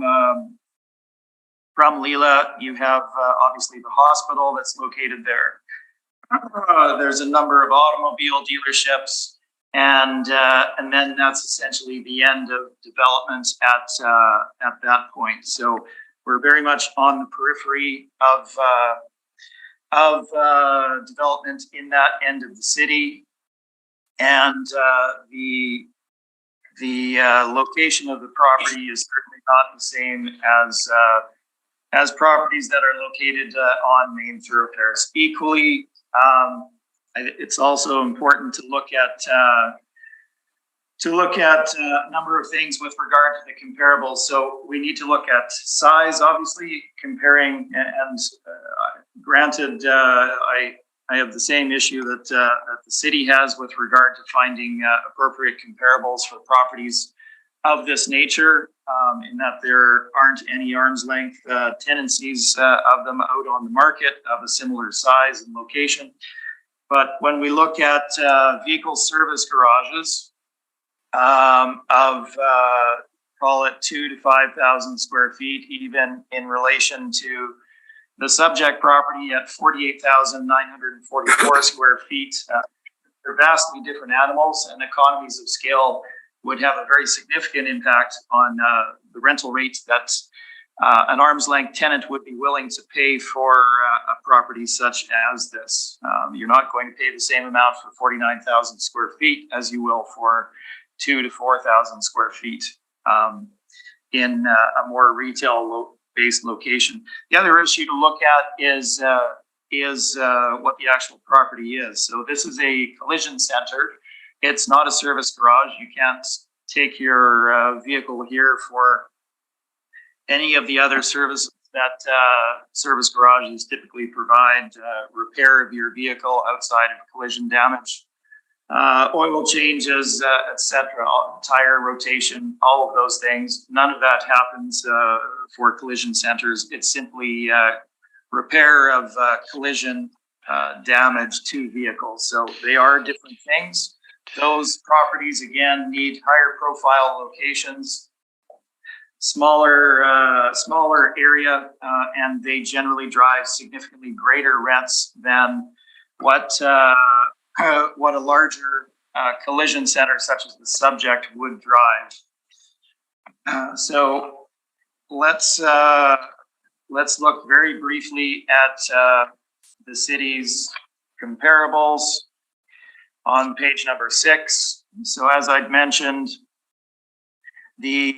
Leela, you have obviously the hospital that's located there. There's a number of automobile dealerships, and then that's essentially the end of development at that point. So we're very much on the periphery of development in that end of the city, and the location of the property is certainly not the same as properties that are located on main thoroughfares. Equally, it's also important to look at a number of things with regard to the comparables. So we need to look at size, obviously, comparing, and granted, I have the same issue that the city has with regard to finding appropriate comparables for properties of this nature, in that there aren't any arm's length tendencies of them out on the market of a similar size and location. But when we look at vehicle service garages of call it 2,000 to 5,000 square feet, even in relation to the subject property at 48,944 square feet, they're vastly different animals, and economies of scale would have a very significant impact on the rental rates that an arm's length tenant would be willing to pay for a property such as this. You're not going to pay the same amount for 49,000 square feet as you will for 2,000 to 4,000 square feet in a more retail-based location. The other issue to look at is what the actual property is. So this is a collision center. It's not a service garage. You can't take your vehicle here for any of the other services that service garages typically provide, repair of your vehicle outside of collision damage, oil changes, etc., tire rotation, all of those things. None of that happens for collision centers. It's simply repair of collision damage to vehicles. So they are different things. Those properties, again, need higher profile locations, smaller area, and they generally drive significantly greater rents than what a larger collision center such as the subject would drive. So let's look very briefly at the city's comparables on page number 6. So as I'd mentioned, the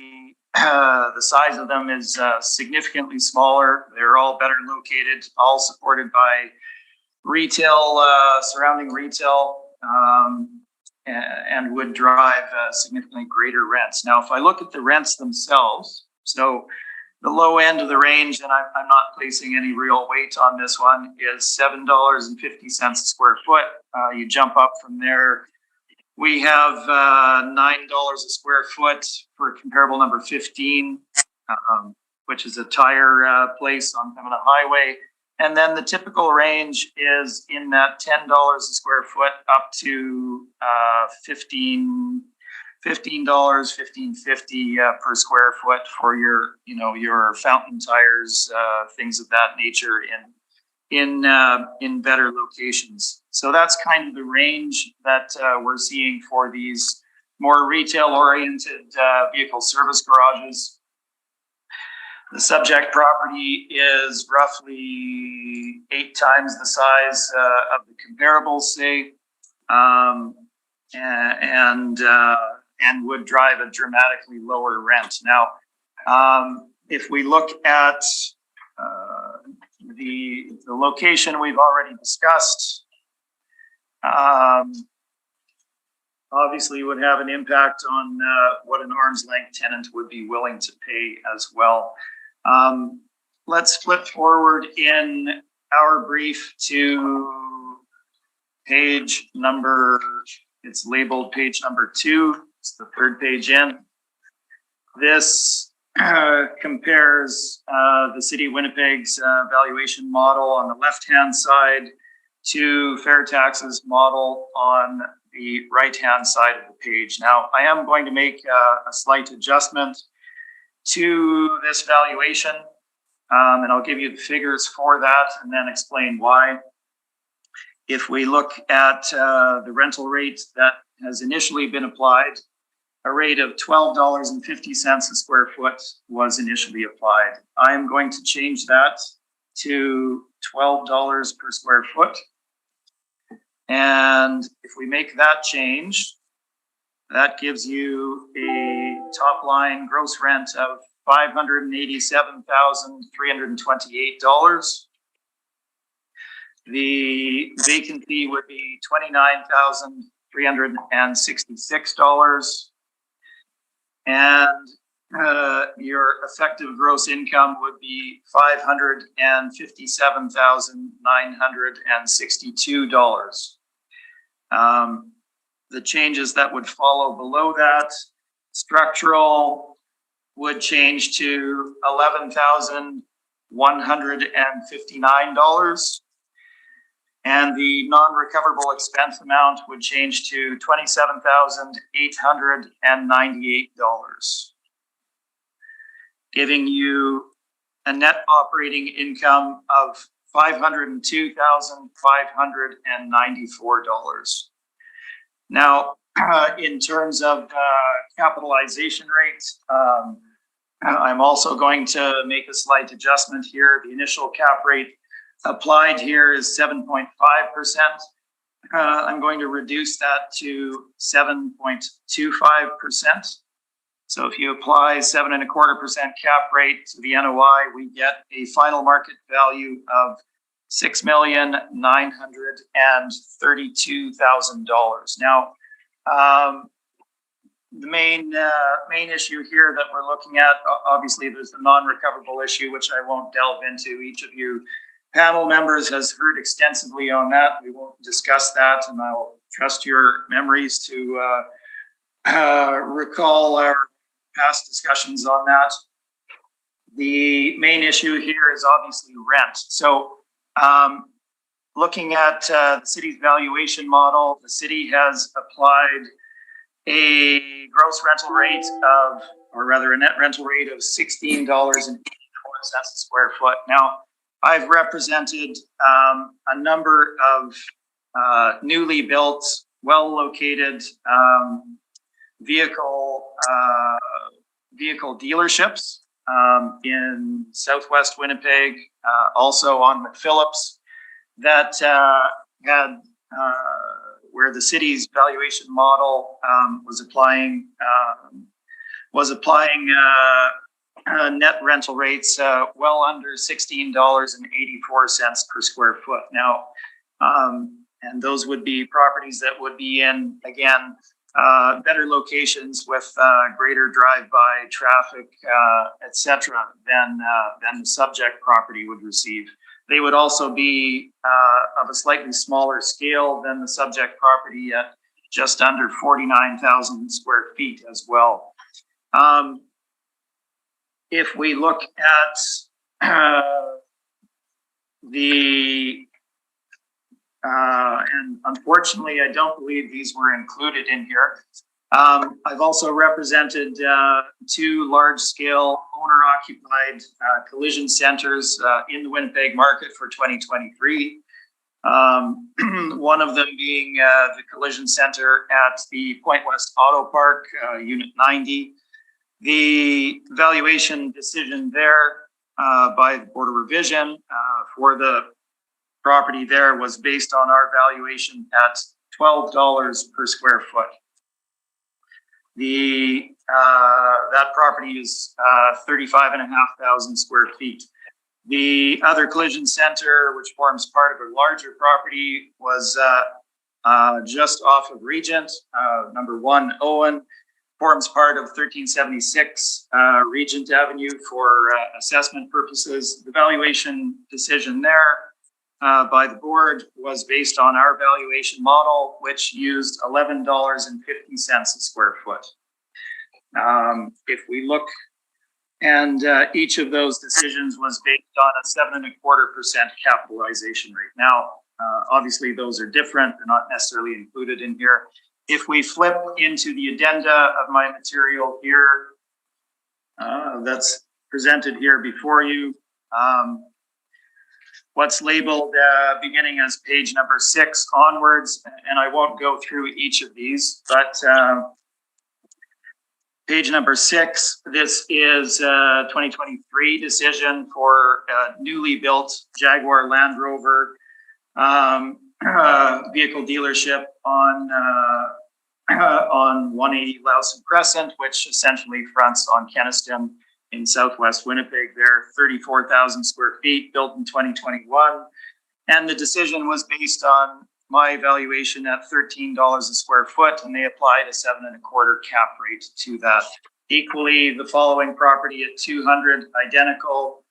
size of them is significantly smaller. They're all better located, all supported by retail, surrounding retail, and would drive significantly greater rents. Now, if I look at the rents themselves, so The low end of the range, and I'm not placing any real weight on this one, is $7.50 a square foot. You jump up from there. We have $9 a square foot for comparable number 15, which is a tire place on Pembina Highway. And then the typical range is in that $10 a square foot up to $15, $15.50 per square foot for your, your fountain tires, things of that nature in better locations. So that's kind of the range that we're seeing for these more retail-oriented vehicle service garages. The subject property is roughly 8 times the size of the comparables, say, and would drive a dramatically lower rent. Now, if we look at the location we've already discussed, obviously would have an impact on what an arm's length tenant would be willing to pay as well. Let's flip forward in our brief to page number, it's labeled page number 2. It's the 3rd page in. This compares the City of Winnipeg's valuation model on the left-hand side to Fairtax's model on the right-hand side of the page. Now, I am going to make a slight adjustment to this valuation, and I'll give you the figures for that and then explain why. If we look at the rental rate that has initially been applied, a rate of $12.50 a square foot was initially applied. I'm going to change that to $12 per square foot. And if we make that change, that gives you a top line gross rent of $587,328. The vacancy would be $29,366. And your effective gross income would be $557,962. The changes that would follow below that, structural would change to $11,159. And the non-recoverable expense amount would change to $27,898, giving you a net operating income of $502,594. Now, in terms of capitalization rates, I'm also going to make a slight adjustment here. The initial cap rate applied here is 7.5%. I'm going to reduce that to 7.25%. So if you apply 7.25% cap rate to the NOI, we get a final market value of $6,932,000. Now, the main issue here that we're looking at, obviously, there's the non-recoverable issue, which I won't delve into. Each of you panel members has heard extensively on that. We won't discuss that, and I'll trust your memories to recall our past discussions on that. The main issue here is obviously rent. So looking at the city's valuation model, the city has applied a gross rental rate of, or rather a net rental rate of $16.84 a square foot. Now, I've represented a number of newly built, well-located vehicle dealerships in Southwest Winnipeg, also on McPhillips, that had where the city's valuation model was applying net rental rates well under $16.84 per square foot. Now, and those would be properties that would be in, again, better locations with greater drive-by traffic, etc., than the subject property would receive. They would also be of a slightly smaller scale than the subject property at just under 49,000 square feet as well. If we look at and unfortunately, I don't believe these were included in here. I've also represented two large-scale owner-occupied collision centers in the Winnipeg market for 2023. One of them being the collision center at the Point West Auto Park, Unit 90. The valuation decision there by the Board of Revision for the property there was based on our valuation at $12 per square foot. That property is 35,500 square feet. The other collision center, which forms part of a larger property, was just off of Regent, number 1 Owen, forms part of 1376 Regent Avenue for assessment purposes. The valuation decision there by the board was based on our valuation model, which used $11.50 a square foot. If we look, and each of those decisions was based on a 7.25% capitalization rate. Now, obviously those are different, they're not necessarily included in here. If we flip into the addenda of my material here, that's presented here before you, what's labeled beginning as page number 6 onwards, and I won't go through each of these, but page number 6, this is a 2023 decision for a newly built Jaguar Land Rover vehicle dealership on 180 Lowson Crescent, which essentially fronts on Kenaston in southwest Winnipeg there, 34,000 square feet, built in 2021. And the decision was based on my valuation at $13 a square foot, and they applied a 7.25 cap rate to that. Equally, the following property at 200, identical.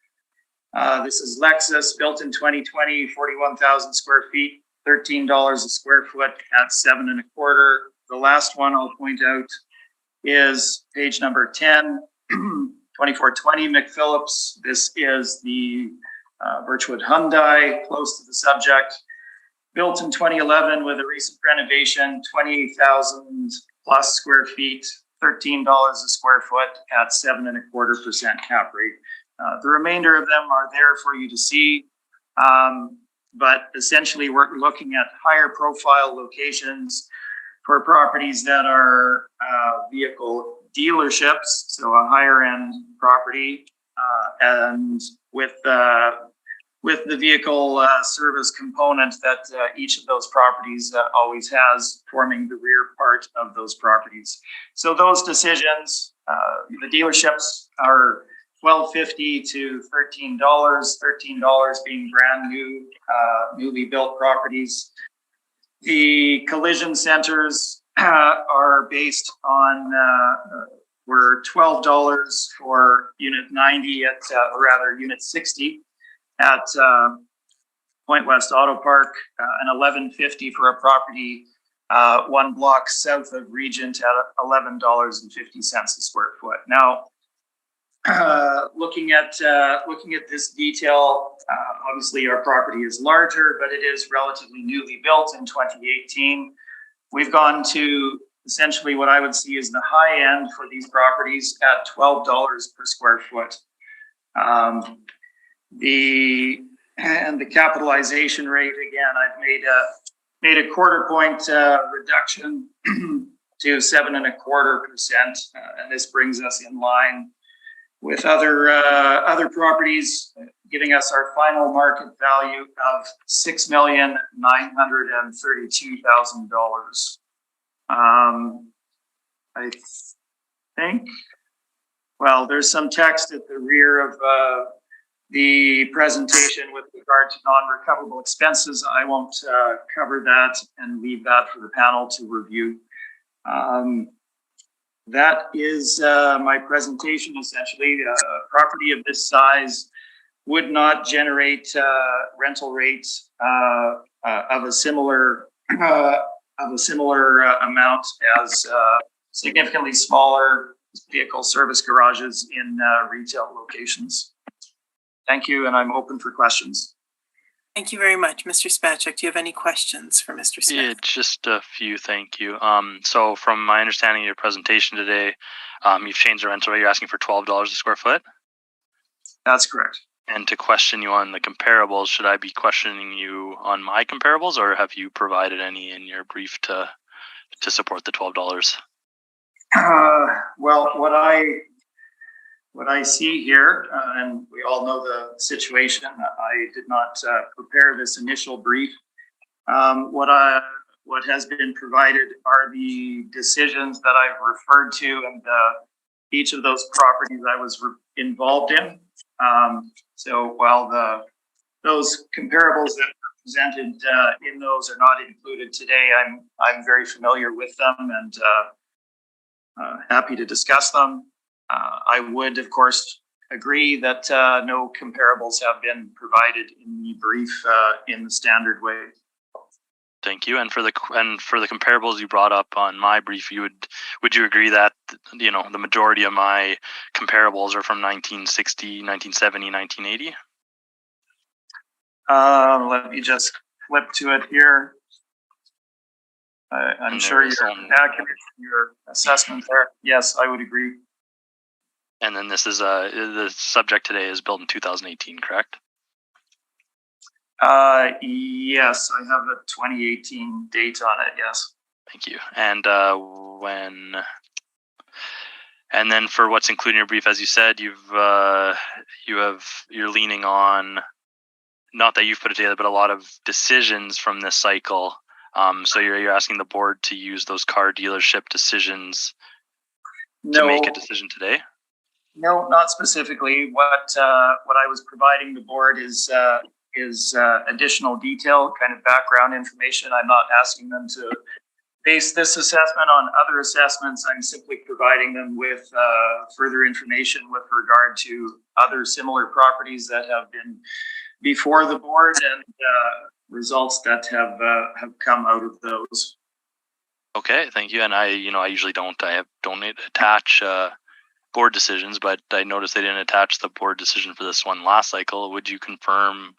This is Lexus, built in 2020, 41,000 square feet, $13 a square foot at 7.25. The last one I'll point out is page number 10, 2420 McPhillips. This is the Birchwood Hyundai, close to the subject. Built in 2011 with a recent renovation, 20,000 plus square feet, $13 a square foot at 7.25% cap rate. The remainder of them are there for you to see. But essentially we're looking at higher profile locations for properties that are vehicle dealerships, so a higher end property, and with the vehicle service component that each of those properties always has, forming the rear part of those properties. So those decisions, the dealerships are $12.50 to $13, $13 being brand new, newly built properties. The collision centers are based on, were $12 for unit 90 at, or rather unit 60 at Point West Auto Park, and $11.50 for a property 1 block south of Regent at $11.50 a square foot. Now, looking at this detail, obviously our property is larger, but it is relatively newly built in 2018. We've gone to essentially what I would see as the high end for these properties at $12 per square foot. The capitalization rate, again, I've made a quarter point reduction to 7.25%, and this brings us in line with other properties, giving us our final market value of $6,932,000. I think, well, there's some text at the rear of the presentation with regard to non-recoverable expenses. I won't cover that and leave that for the panel to review. That is my presentation. Essentially, a property of this size would not generate rental rates of a similar amount as significantly smaller vehicle service garages in retail locations. Thank you, and I'm open for questions. Thank you very much. Mr. Spacek, do you have any questions for Mr. Smith? Yeah, just a few, thank you. So from my understanding of your presentation today, you've changed the rental rate. You're asking for $12 a square foot? That's correct. And to question you on the comparables, should I be questioning you on my comparables, or have you provided any in your brief to support the $12? Well, what I see here, and we all know the situation. I did not prepare this initial brief. What has been provided are the decisions that I've referred to, and each of those properties I was involved in. So while those comparables that were presented in those are not included today, I'm very familiar with them and happy to discuss them. I would, of course, agree that no comparables have been provided in the brief in the standard way. Thank you. And for the comparables you brought up on my brief, would you agree that the majority of my comparables are from 1960, 1970, 1980? Let me just flip to it here. I'm sure you're accurate in your assessment there. Yes, I would agree. And then this is the subject today is built in 2018, correct? Yes, I have a 2018 date on it. Yes. Thank you. And and then for what's included in your brief, as you said, you're leaning on, not that you've put it together, but a lot of decisions from this cycle. So you're asking the board to use those car dealership decisions to make a decision today? No, not specifically. What I was providing the board is additional detail, kind of background information. I'm not asking them to base this assessment on other assessments. I'm simply providing them with further information with regard to other similar properties that have been before the board and results that have come out of those. Okay, thank you. And I usually don't attach board decisions, but I noticed they didn't attach the board decision for this one last cycle. Would you confirm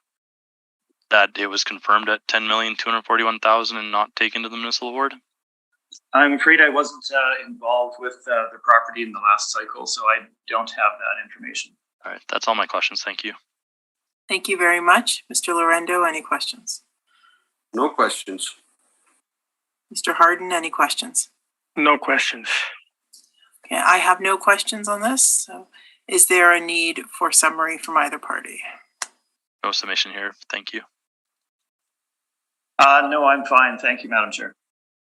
that it was confirmed at $10,241,000 and not taken to the municipal board? I'm afraid I wasn't involved with the property in the last cycle, so I don't have that information. All right, that's all my questions. Thank you. Thank you very much. Mr. Lorendo, any questions? No questions. Mr. Harden, any questions? No questions. Okay, I have no questions on this. So is there a need for summary from either party? No submission here. Thank you. No, I'm fine. Thank you, Madam Chair.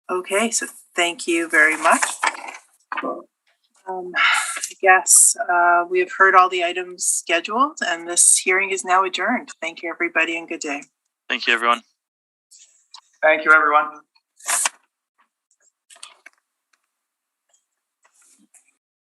Okay, so thank you very much. I guess we have heard all the items scheduled, and this hearing is now adjourned. Thank you, everybody, and good day. Thank you, everyone. Thank you, everyone.